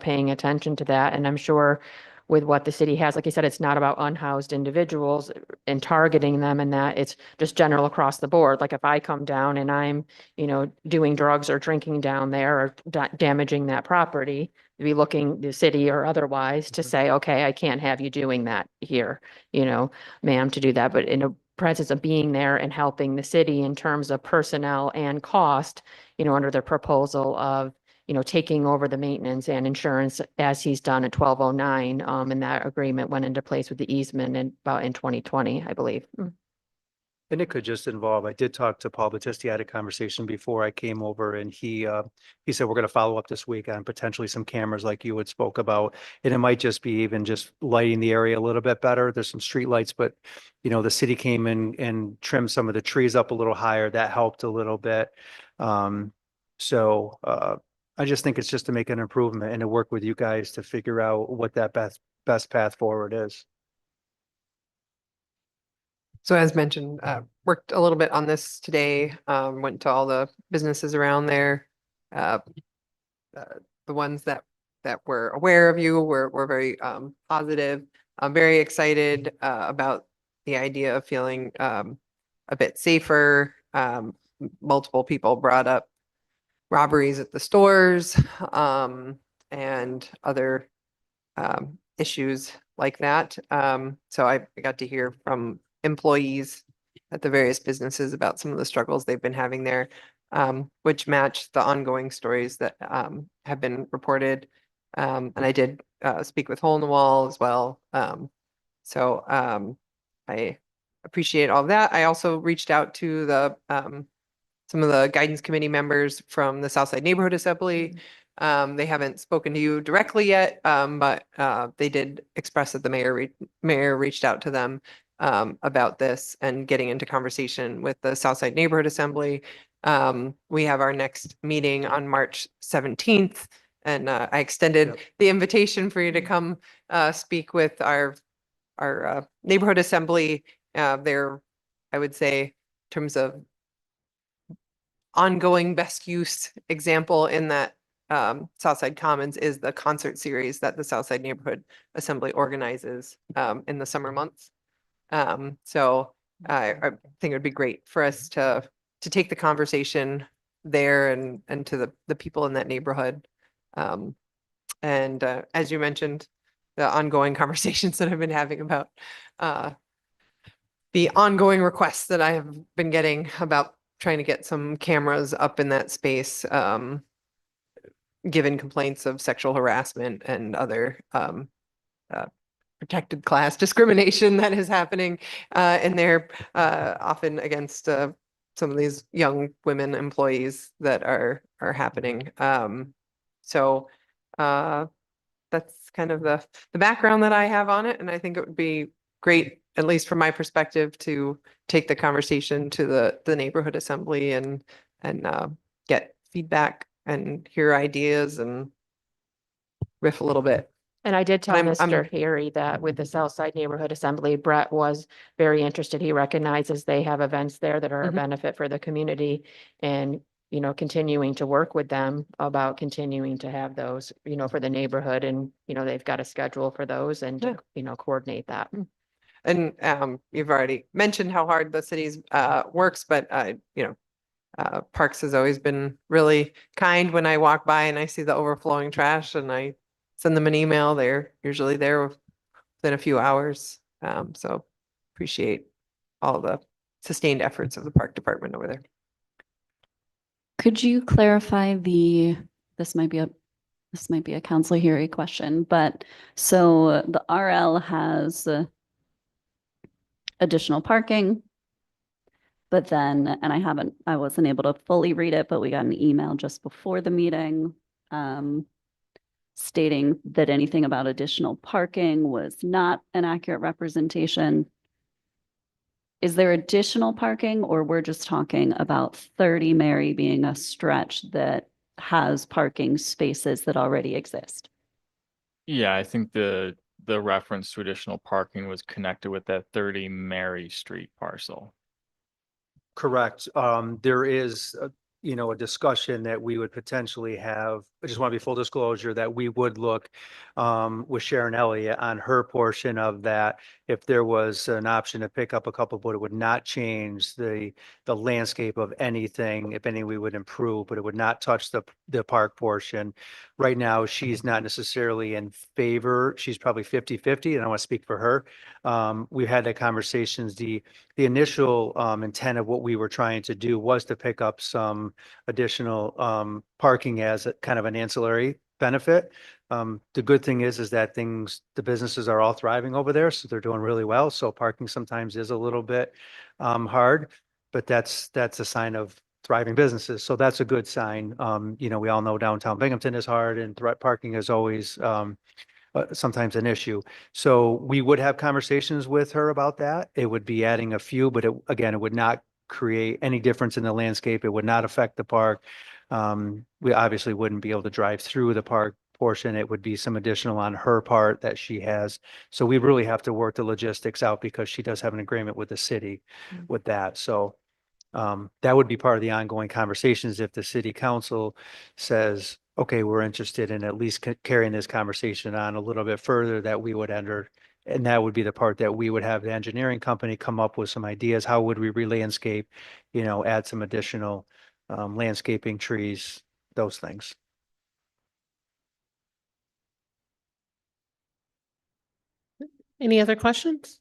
paying attention to that. And I'm sure with what the city has, like you said, it's not about unhoused individuals and targeting them and that it's just general across the board. Like if I come down and I'm, doing drugs or drinking down there or damaging that property, be looking the city or otherwise to say, okay, I can't have you doing that here, ma'am, to do that. But in a presence of being there and helping the city in terms of personnel and cost, under the proposal of, taking over the maintenance and insurance as he's done at 1209. And that agreement went into place with the easement in 2020, I believe. And it could just involve, I did talk to Paul Battisti, I had a conversation before I came over and he said, we're going to follow up this week on potentially some cameras like you had spoke about. And it might just be even just lighting the area a little bit better. There's some street lights, but the city came in and trimmed some of the trees up a little higher. That helped a little bit. So I just think it's just to make an improvement and to work with you guys to figure out what that best path forward is. So as mentioned, worked a little bit on this today, went to all the businesses around there. The ones that were aware of you were very positive. I'm very excited about the idea of feeling a bit safer. Multiple people brought up robberies at the stores and other issues like that. So I got to hear from employees at the various businesses about some of the struggles they've been having there, which match the ongoing stories that have been reported. And I did speak with Hole in the Wall as well. So I appreciate all of that. I also reached out to the some of the guidance committee members from the Southside Neighborhood Assembly. They haven't spoken to you directly yet, but they did express that the mayor reached out to them about this and getting into conversation with the Southside Neighborhood Assembly. We have our next meeting on March 17th, and I extended the invitation for you to come speak with our neighborhood assembly. There, I would say, in terms of ongoing best use example in that Southside Commons is the concert series that the Southside Neighborhood Assembly organizes in the summer months. So I think it would be great for us to take the conversation there and to the people in that neighborhood. And as you mentioned, the ongoing conversations that I've been having about the ongoing requests that I have been getting about trying to get some cameras up in that space, given complaints of sexual harassment and other protected class discrimination that is happening in there, often against some of these young women employees that are happening. So that's kind of the background that I have on it, and I think it would be great, at least from my perspective, to take the conversation to the neighborhood assembly and get feedback and hear ideas and riff a little bit. And I did tell I'm- Mr. Harry that with the Southside Neighborhood Assembly, Brett was very interested. He recognizes they have events there that are a Mhm. benefit for the community and, you know, continuing to work with them about continuing to have those, you know, for the neighborhood. And, you know, they've got a schedule for those and, Yeah. to, you know, coordinate that. And you've already mentioned how hard the city's works, but Parks has always been really kind when I walk by and I see the overflowing trash and I send them an email. They're usually there within a few hours. So appreciate all the sustained efforts of the park department over there. Could you clarify this might be a Council Hury question, but so the RL has additional parking. But then, and I wasn't able to fully read it, but we got an email just before the meeting stating that anything about additional parking was not an accurate representation. Is there additional parking, or we're just talking about 30 Mary being a stretch that has parking spaces that already exist? Yeah, I think the reference to additional parking was connected with that 30 Mary Street parcel. Correct. There is, a discussion that we would potentially have. I just want to be full disclosure that we would look with Sharon Elliott on her portion of that. If there was an option to pick up a couple, but it would not change the landscape of anything. If any, we would improve, but it would not touch the park portion. Right now, she's not necessarily in favor. She's probably 50-50, and I want to speak for her. We've had the conversations. The initial intent of what we were trying to do was to pick up some additional parking as a kind of an ancillary benefit. The good thing is that the businesses are all thriving over there, so they're doing really well. So parking sometimes is a little bit hard, but that's a sign of thriving businesses. So that's a good sign. We all know downtown Binghamton is hard, and parking is always sometimes an issue. So we would have conversations with her about that. It would be adding a few, but again, it would not create any difference in the landscape. It would not affect the park. We obviously wouldn't be able to drive through the park portion. It would be some additional on her part that she has. So we really have to work the logistics out because she does have an agreement with the city with that. So that would be part of the ongoing conversations if the city council says, okay, we're interested in at least carrying this conversation on a little bit further, that we would enter. And that would be the part that we would have the engineering company come up with some ideas. How would we re-landscape, add some additional landscaping, trees, those things. Any other questions?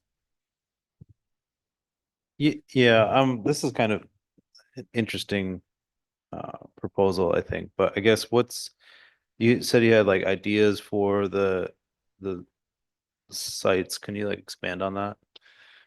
Yeah, this is kind of an interesting proposal, I think, but I guess you said you had like ideas for the sites. Can you like expand on that?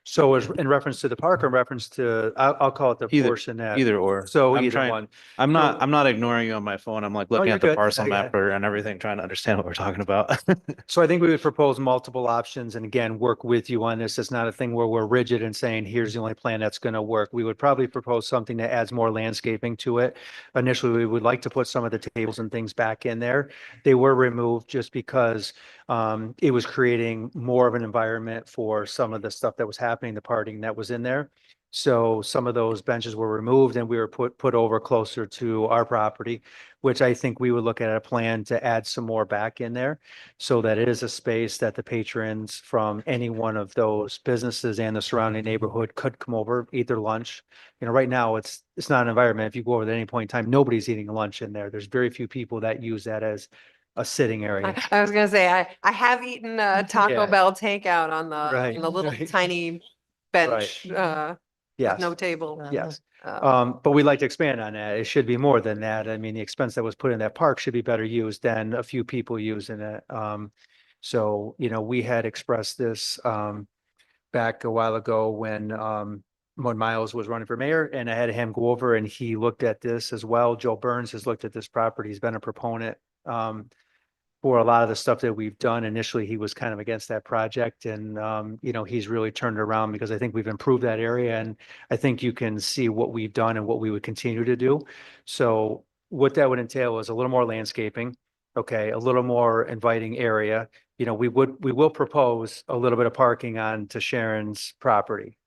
So as in reference to the park or reference to, I'll call it the portion that. Either or. So I'm either trying- one. I'm not ignoring you on my phone. I'm like looking you're at the good. parcel I got map and everything, trying to understand what we're talking about. So I think we would propose multiple options and again, work with you on this. It's not a thing where we're rigid and saying, here's the only plan that's going to work. We would probably propose something that adds more landscaping to it. Initially, we would like to put some of the tables and things back in there. They were removed just because it was creating more of an environment for some of the stuff that was happening, the partying that was in there. So some of those benches were removed and we were put over closer to our property, which I think we would look at a plan to add some more back in there so that it is a space that the patrons from any one of those businesses and the surrounding neighborhood could come over, eat their lunch. Right now it's not an environment. If you go over at any point in time, nobody's eating lunch in there. There's very few people that use that as a sitting area. I was gonna say, I have eaten Taco Yeah. Bell takeout on Right. the little Right. tiny bench. Yes. No table. Yes. Um, But we'd like to expand on that. It should be more than that. I mean, the expense that was put in that park should be better used than a few people using it. So, we had expressed this, back a while ago when Miles was running for mayor, and I had him go over and he looked at this as well. Joe Burns has looked at this property. He's been a proponent, for a lot of the stuff that we've done. Initially, he was kind of against that project, and he's really turned it around because I think we've improved that area, and I think you can see what we've done and what we would continue to do. So what that would entail is a little more landscaping, okay, a little more inviting area. We will propose a little bit of parking on to Sharon's property.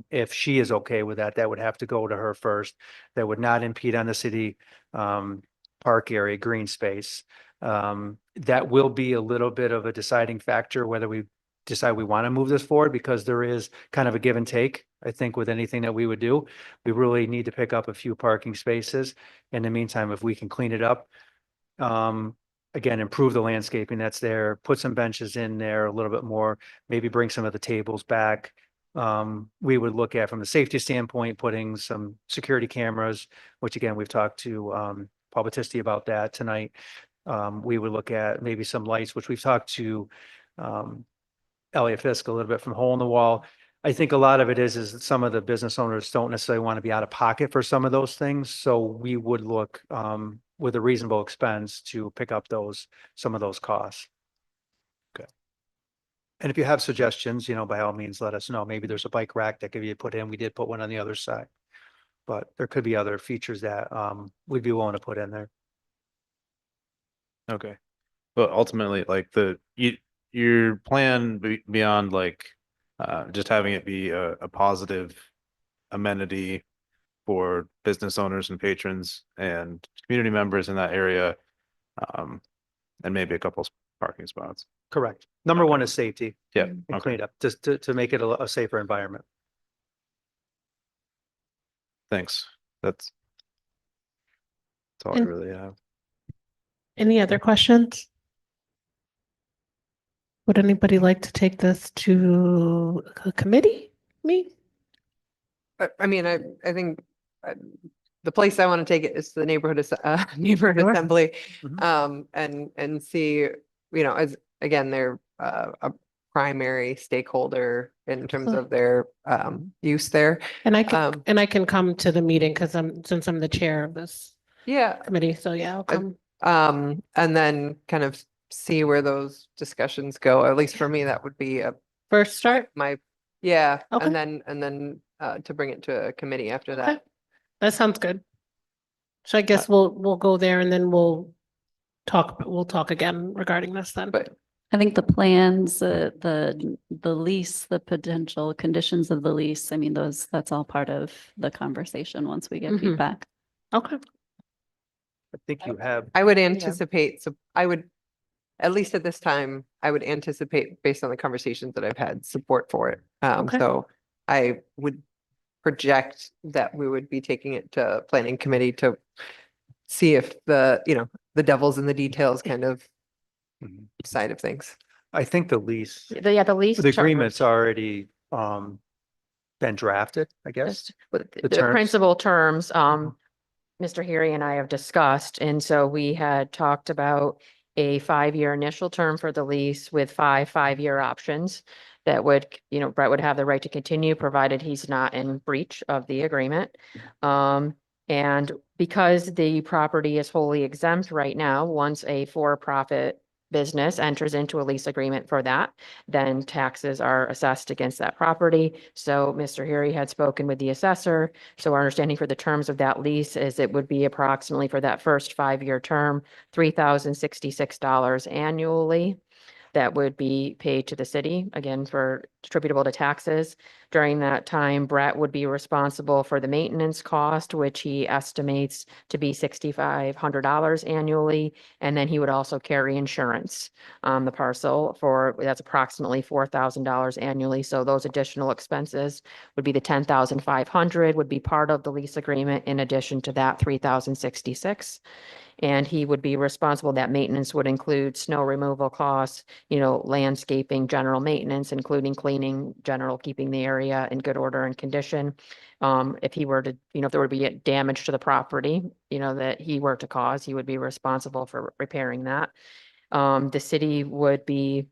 If she is okay with that, that would have to go to her first. That would not impede on the city park area, green space. That will be a little bit of a deciding factor whether we decide we want to move this forward, because there is kind of a give and take. I think with anything that we would do, we really need to pick up a few parking spaces. In the meantime, if we can clean it up, again, improve the landscaping that's there, put some benches in there a little bit more, maybe bring some of the tables back. We would look at, from the safety standpoint, putting some security cameras, which again, we've talked to Paul Battisti about that tonight. We would look at maybe some lights, which we've talked to Elliot Fisk a little bit from Hole in the Wall. I think a lot of it is that some of the business owners don't necessarily want to be out of pocket for some of those things. So we would look with a reasonable expense to pick up some of those costs. Okay. And if you have suggestions, by all means, let us know. Maybe there's a bike rack that could be put in. We did put one on the other side, but there could be other features that we'd be willing to put in there. Okay. But ultimately, like your plan beyond just having it be a positive amenity for business owners and patrons and community members in that area, and maybe a couple parking spots. Correct. Number one is safety. Yeah. And Okay. clean it up, just to make it a safer environment. Thanks. That's all I And- really have. Any other questions? Would anybody like to take this to a committee? Me? I mean, I think the place I want to take it is the neighborhood Sure. assembly. Mhm. And see, as, again, they're a primary stakeholder in terms of their use there. And I Um, can come to the meeting because since I'm the chair of this Yeah, committee, so yeah, I'll come. and then kind of see where those discussions go. At least for me, that would be First start? yeah, Okay. and then to bring it to a committee after Okay. that. That sounds good. So I guess we'll go there and then we'll talk again regarding this then. But I think the plans, the lease, the potential conditions of the lease, I mean, that's all part of the conversation once we get Mhm. feedback. Okay. I think you have, I would anticipate, so I would, at least at this time, I would anticipate, based on the conversations that I've had, support for it. Okay. So I would project that we would be taking it to planning committee to see if the devil's in the details kind of Mhm. side of things. I think the lease, The lease. the agreement's already been drafted, I guess. The terms. principal terms, Mr. Heary and I have discussed, and so we had talked about a 5-year initial term for the lease with 5-year options that would, Brett would have the right to continue, provided he's not in breach of the agreement. And because the property is wholly exempt right now, once a for-profit business enters into a lease agreement for that, then taxes are assessed against that property. So Mr. Heary had spoken with the assessor. So our understanding for the terms of that lease is it would be approximately for that first 5-year term, $3,066 annually. That would be paid to the city, again, for attributable to taxes. During that time, Brett would be responsible for the maintenance cost, which he estimates to be $6,500 annually. And then he would also carry insurance on the parcel that's approximately $4,000 annually. So those additional expenses would be the $10,500 would be part of the lease agreement in addition to that $3,066. And he would be responsible, that maintenance would include snow removal costs, landscaping, general maintenance, including cleaning, general, keeping the area in good order and condition. If he were to, if there were to be damage to the property, that he were to cause, he would be responsible for repairing that. The city would be,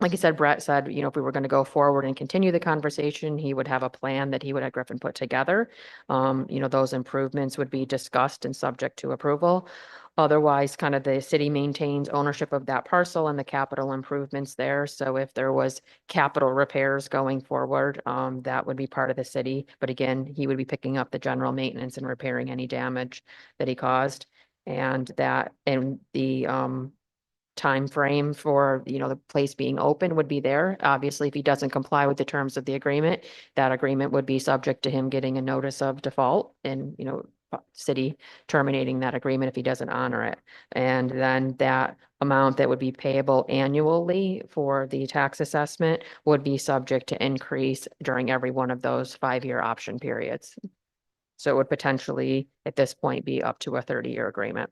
like I said, Brett said, if we were going to go forward and continue the conversation, he would have a plan that he would have Griffin put together. Those improvements would be discussed and subject to approval. Otherwise, kind of the city maintains ownership of that parcel and the capital improvements there. So if there was capital repairs going forward, that would be part of the city. But again, he would be picking up the general maintenance and repairing any damage that he caused. And the time frame for, the place being open would be there. Obviously, if he doesn't comply with the terms of the agreement, that agreement would be subject to him getting a notice of default and, city terminating that agreement if he doesn't honor it. And then that amount that would be payable annually for the tax assessment would be subject to increase during every one of those 5-year option periods. So it would potentially, at this point, be up to a 30-year agreement.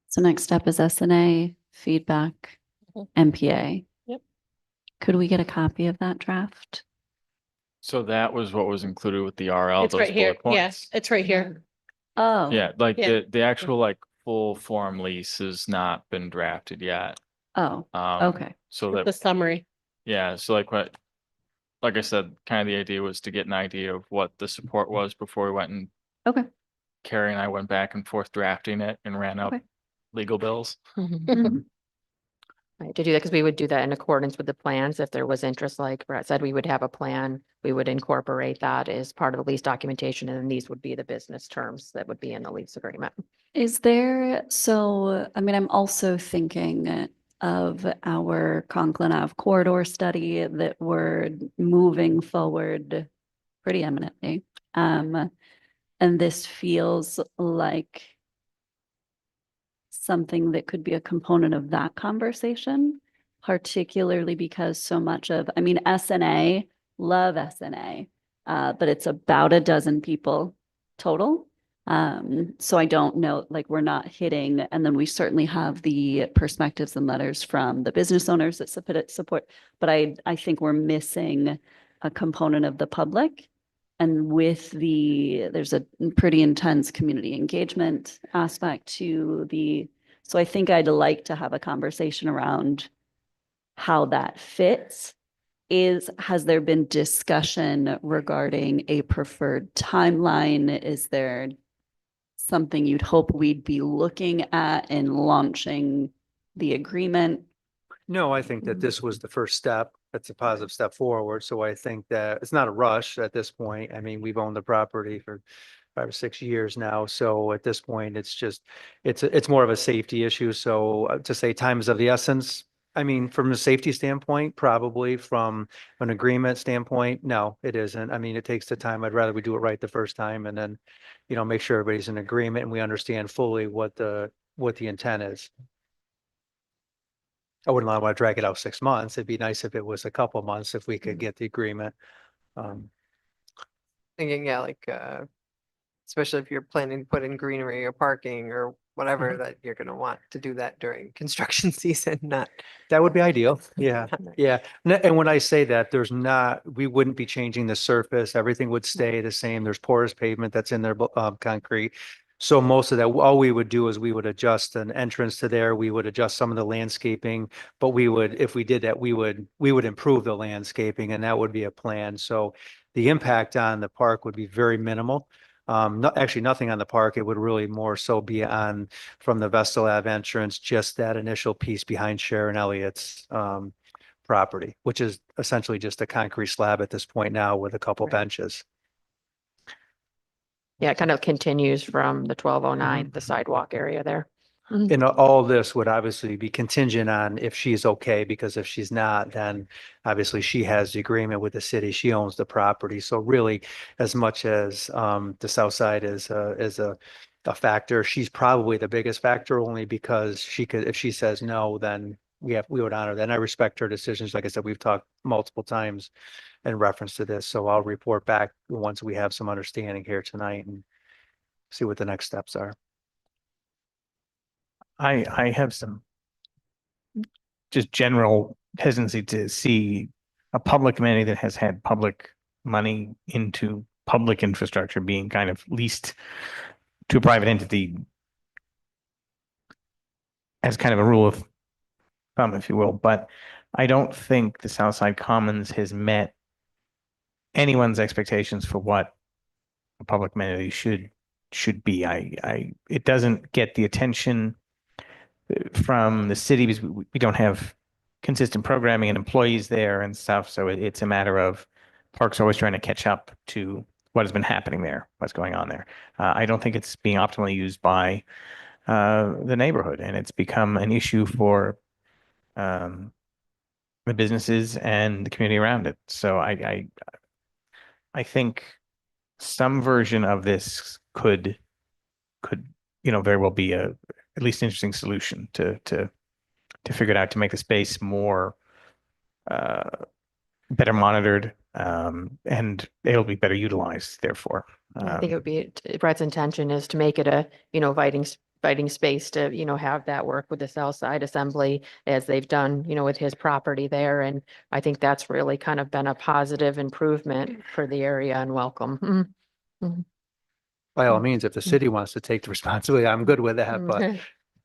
So next step is SNA, feedback, MPA. Yep. Could we get a copy of that draft? So that was what was included with the RL, It's those right here. bullet Yes, points. it's right here. Oh. Yeah, like Yeah. the actual like full form lease has not been drafted yet. Oh, Um, okay. So The that, summary. yeah, so like I said, kind of the idea was to get an idea of what the support was before we went and Okay. Carrie and I went back and forth drafting it and ran up Okay. legal bills. Right, to do that, because we would do that in accordance with the plans. If there was interest, like Brett said, we would have a plan. We would incorporate that as part of the lease documentation, and then these would be the business terms that would be in the lease agreement. Is there, so, I mean, I'm also thinking of our Conklin Ave corridor study that we're moving forward pretty eminently. And this feels like something that could be a component of that conversation, particularly because so much of, I mean, SNA, love SNA, but it's about a dozen people total. So I don't know, like we're not hitting, and then we certainly have the perspectives and letters from the business owners that support, but I think we're missing a component of the public. And with there's a pretty intense community engagement aspect to so I think I'd like to have a conversation around how that fits. Has there been discussion regarding a preferred timeline? Is there something you'd hope we'd be looking at in launching the agreement? No, I think that this was the first step. That's a positive step forward. So I think that it's not a rush at this point. I mean, we've owned the property for 5 or 6 years now. So at this point, it's more of a safety issue. So to say time is of the essence, I mean, from a safety standpoint, probably. From an agreement standpoint, no, it isn't. I mean, it takes the time. I'd rather we do it right the first time and then, make sure everybody's in agreement and we understand fully what the intent is. I wouldn't want to drag it out 6 months. It'd be nice if it was a couple months if we could get the agreement. Thinking, yeah, like, especially if you're planning to put in greenery or parking or whatever, that you're gonna want to do that during construction season, not. That would be ideal. Yeah, yeah. And when I say that, we wouldn't be changing the surface. Everything would stay the same. There's porous pavement that's in there, concrete. So most of that, all we would do is we would adjust an entrance to there. We would adjust some of the landscaping, but if we did that, we would improve the landscaping and that would be a plan. So the impact on the park would be very minimal. Actually nothing on the park. It would really more so be from the Vestal Ave entrance, just that initial piece behind Sharon Elliott's property, which is essentially just a concrete slab at this point now with a couple benches. Yeah, it kind of continues from the 1209, the sidewalk area there. And all this would obviously be contingent on if she's okay, because if she's not, then obviously she has the agreement with the city. She owns the property. So really, as much as the south side is a factor, she's probably the biggest factor, only because if she says no, then we would honor that. And I respect her decisions. Like I said, we've talked multiple times in reference to this, so I'll report back once we have some understanding here tonight and see what the next steps are. I have some just general hesitancy to see a public amenity that has had public money into public infrastructure being kind of leased to a private entity as kind of a rule of thumb, if you will. But I don't think the Southside Commons has met anyone's expectations for what a public amenity should be. It doesn't get the attention from the city because we don't have consistent programming and employees there and stuff. So it's a matter of parks always trying to catch up to what has been happening there, what's going on there. I don't think it's being optimally used by the neighborhood, and it's become an issue for the businesses and the community around it. So I think some version of this could very well be at least interesting solution to figure it out, to make the space more better monitored, and it'll be better utilized, therefore. I think it would be, Brett's intention is to make it a, inviting space to, have that work with the South Side Assembly as they've done, with his property there. And I think that's really kind of been a positive improvement for the area and welcome. By all means, if the city wants to take the responsibility, I'm good with that,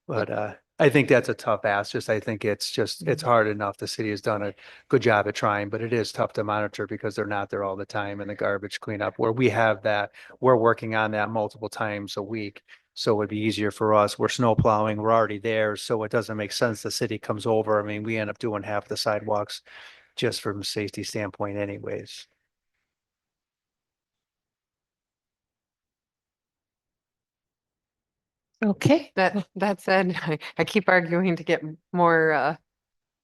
but I think that's a tough ask. I think it's hard enough. The city has done a good job at trying, but it is tough to monitor because they're not there all the time, and the garbage cleanup where we have that, we're working on that multiple times a week. So it would be easier for us. We're snow plowing. We're already there. So it doesn't make sense. The city comes over. I mean, we end up doing half the sidewalks just from a safety standpoint anyways. Okay. That said, I keep arguing to get more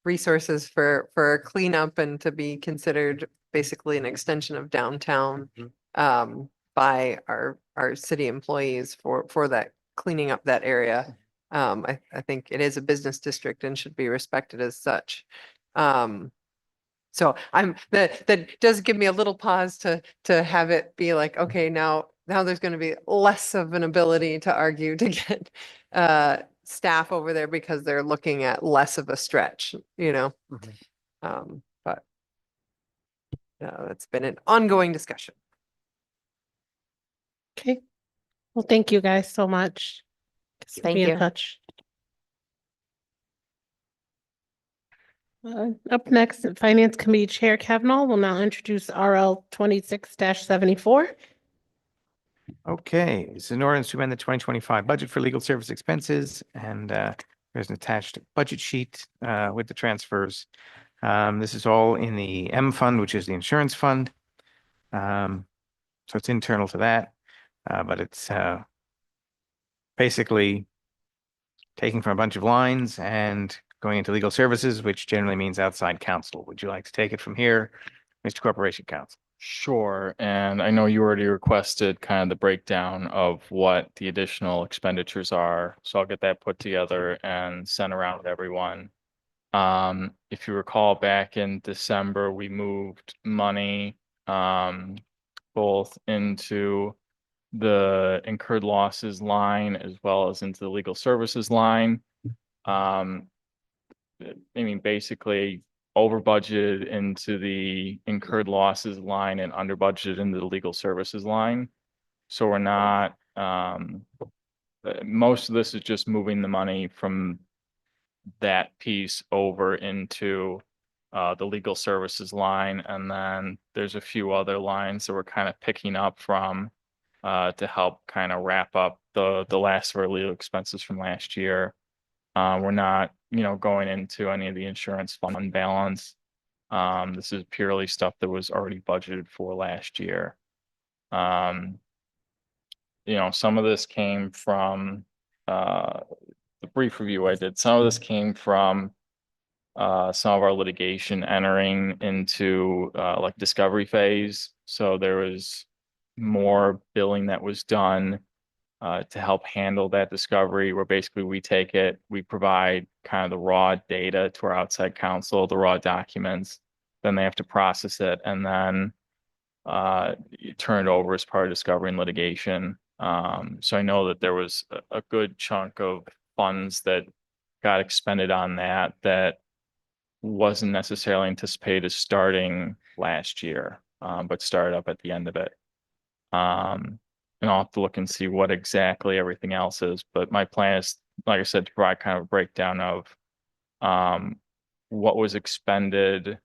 resources for cleanup and to be considered basically an extension of downtown by our city employees for that cleaning up that area. I think it is a business district and should be respected as such. So that does give me a little pause to have it be like, okay, now there's going to be less of an ability to argue to get staff over there because they're looking at less of a stretch, but it's been an ongoing discussion. Okay. Well, thank you guys so much. Guess we'll Thank be in you. touch. Up next, Finance Committee Chair Kavanaugh will now introduce RL 26-74. Okay, it's an ordinance to amend the 2025 budget for legal service expenses, and there's an attached budget sheet with the transfers. This is all in the M fund, which is the insurance fund. So it's internal to that, but it's basically taking from a bunch of lines and going into legal services, which generally means outside counsel. Would you like to take it from here, Mr. Corporation Counsel? Sure, and I know you already requested kind of the breakdown of what the additional expenditures are, so I'll get that put together and sent around with everyone. If you recall, back in December, we moved money both into the incurred losses line as well as into the legal services line. Basically over budgeted into the incurred losses line and under budgeted into the legal services line. So we're not, most of this is just moving the money from that piece over into the legal services line. And then there's a few other lines that we're kind of picking up from to help kind of wrap up the last of our legal expenses from last year. We're not, going into any of the insurance fund balance. This is purely stuff that was already budgeted for last year. Some of this came from the brief review I did. Some of this came from some of our litigation entering into like discovery phase. So there was more billing that was done to help handle that discovery, where basically we take it, we provide kind of the raw data to our outside counsel, the raw documents, then they have to process it, and then you turn it over as part of discovery and litigation. So I know that there was a good chunk of funds that got expended on that wasn't necessarily anticipated starting last year, but started up at the end of it. And I'll have to look and see what exactly everything else is, but my plan is, like I said, to provide kind of a breakdown of what was expended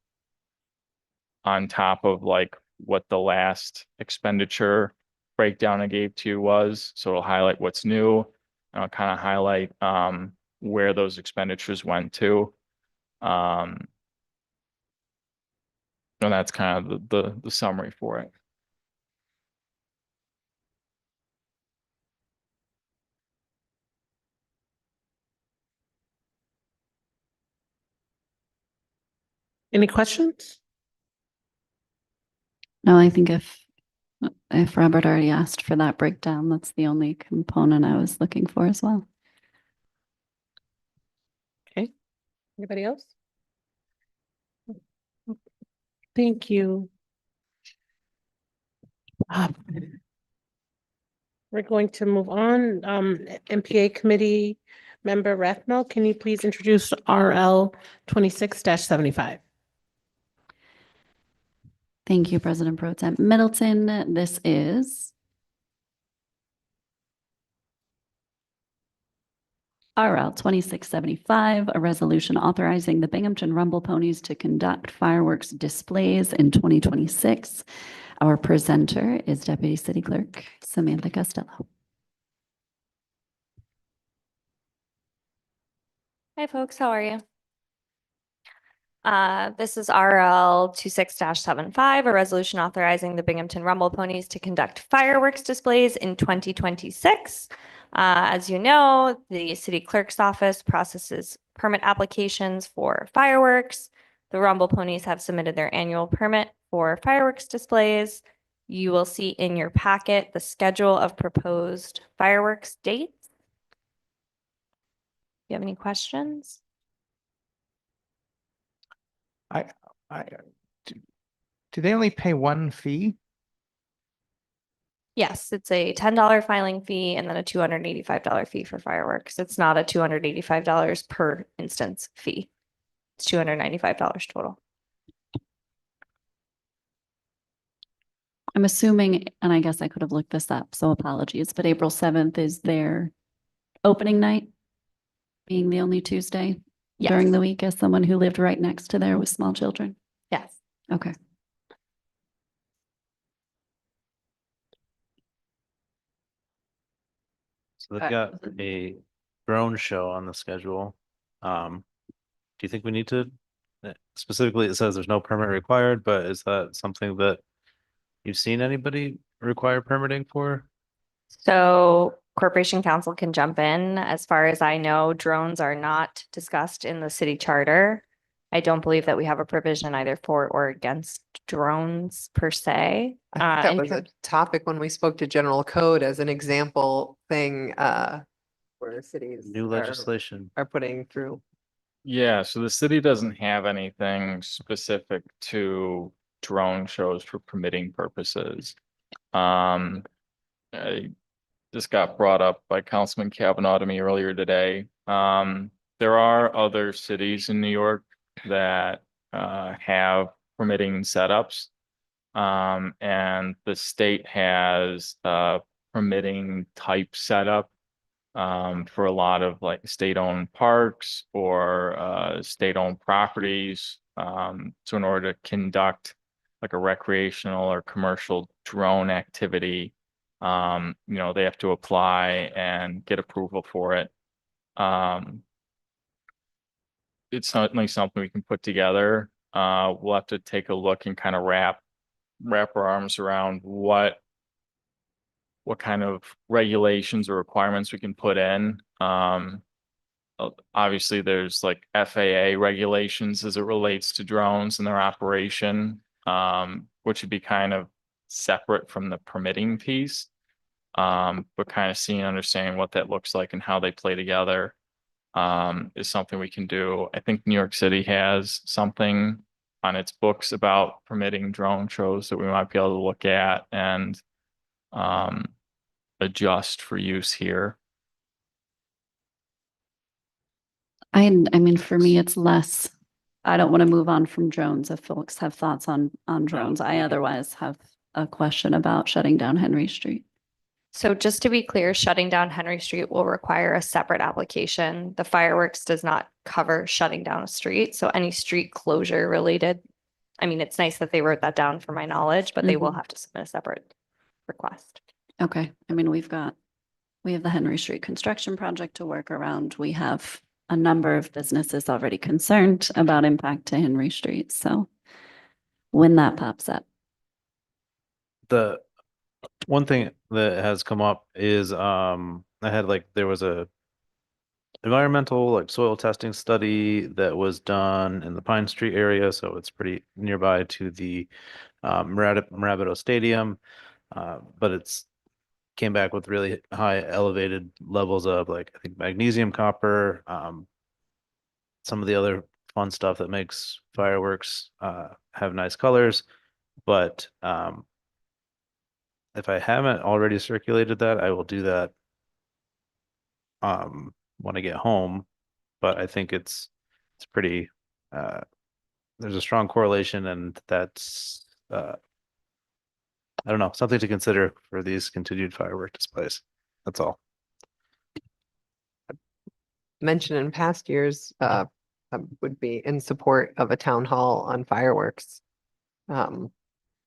on top of like what the last expenditure breakdown I gave to you was. So it'll highlight what's new, and I'll kind of highlight where those expenditures went to. And that's kind of the summary for it. Any questions? No, I think if Robert already asked for that breakdown, that's the only component I was looking for as well. Okay. Anybody else? Thank you. We're going to move on. MPA committee member Rathmel, can you please introduce RL 26-75? Thank you, President Pro Tem Middleton. This is RL 2675, a resolution authorizing the Binghamton Rumble Ponies to conduct fireworks displays in 2026. Our presenter is Deputy City Clerk Samantha Costello. Hi, folks. How are you? This is RL 26-75, a resolution authorizing the Binghamton Rumble Ponies to conduct fireworks displays in 2026. As you know, the city clerk's office processes permit applications for fireworks. The Rumble Ponies have submitted their annual permit for fireworks displays. You will see in your packet the schedule of proposed fireworks dates. Do you have any questions? Do they only pay one fee? Yes, it's a $10 filing fee and then a $285 fee for fireworks. It's not a $285 per instance fee. It's $295 total. I'm assuming, and I guess I could have looked this up, so apologies, but April 7th is their opening night, being the only Tuesday during the week, as someone who lived right next to there with small children. Yes. Okay. So they've got a drone show on the schedule. Do you think we need to, specifically, it says there's no permit required, but is that something that you've seen anybody require permitting for? So Corporation Council can jump in. As far as I know, drones are not discussed in the city charter. I don't believe that we have a provision either for or against drones per se. I think in that was a topic when we spoke to general code as an example thing, where cities New legislation. are putting through. Yeah, so the city doesn't have anything specific to drone shows for permitting purposes. This got brought up by Councilman Kavanaugh to me earlier today. There are other cities in New York that have permitting setups. And the state has permitting type setup for a lot of like state-owned parks or state-owned properties. So in order to conduct like a recreational or commercial drone activity, they have to apply and get approval for it. It's certainly something we can put together. We'll have to take a look and kind of wrap our arms around what kind of regulations or requirements we can put in. Obviously there's like FAA regulations as it relates to drones and their operation, which would be kind of separate from the permitting piece. But kind of seeing, understanding what that looks like and how they play together is something we can do. I think New York City has something on its books about permitting drone shows that we might be able to look at and adjust for use here. I mean, for me, it's less, I don't want to move on from drones if folks have thoughts on drones. I otherwise have a question about shutting down Henry Street. So just to be clear, shutting down Henry Street will require a separate application. The fireworks does not cover shutting down a street. So any street closure related, I mean, it's nice that they wrote that down for my knowledge, but they will have to submit a separate request. Okay, I mean, we have the Henry Street construction project to work around. We have a number of businesses already concerned about impact to Henry Street. So when that pops up. The one thing that has come up is there was a environmental like soil testing study that was done in the Pine Street area, so it's pretty nearby to the Marabito Stadium, but it's came back with really high elevated levels of like I think magnesium, copper, some of the other fun stuff that makes fireworks have nice colors, but if I haven't already circulated that, I will do that when I get home. But I think it's pretty there's a strong correlation, and that's I don't know, something to consider for these continued firework displays. That's all. Mentioned in past years, would be in support of a town hall on fireworks. To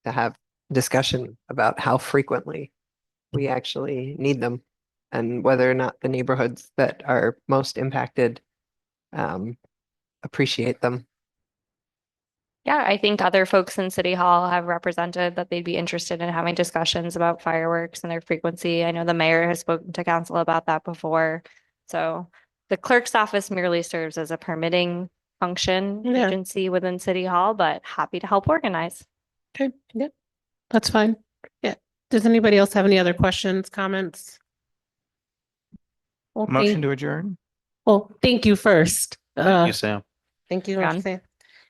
have discussion about how frequently we actually need them and whether or not the neighborhoods that are most impacted appreciate them. Yeah, I think other folks in City Hall have represented that they'd be interested in having discussions about fireworks and their frequency. I know the mayor has spoken to council about that before. So the clerk's office merely serves as a permitting function agency within City Hall, but happy to help organize. Okay, yep, that's fine. Yeah. Does anybody else have any other questions, comments? Well, Motion to adjourn? Well, thank you first. Thank you, Sam. Thank you, John. Roxanne.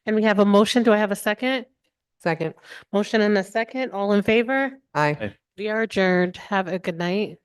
And we have a motion. Do I have a second? Second, Motion and a second. All in favor? aye. We are adjourned. Have a good night.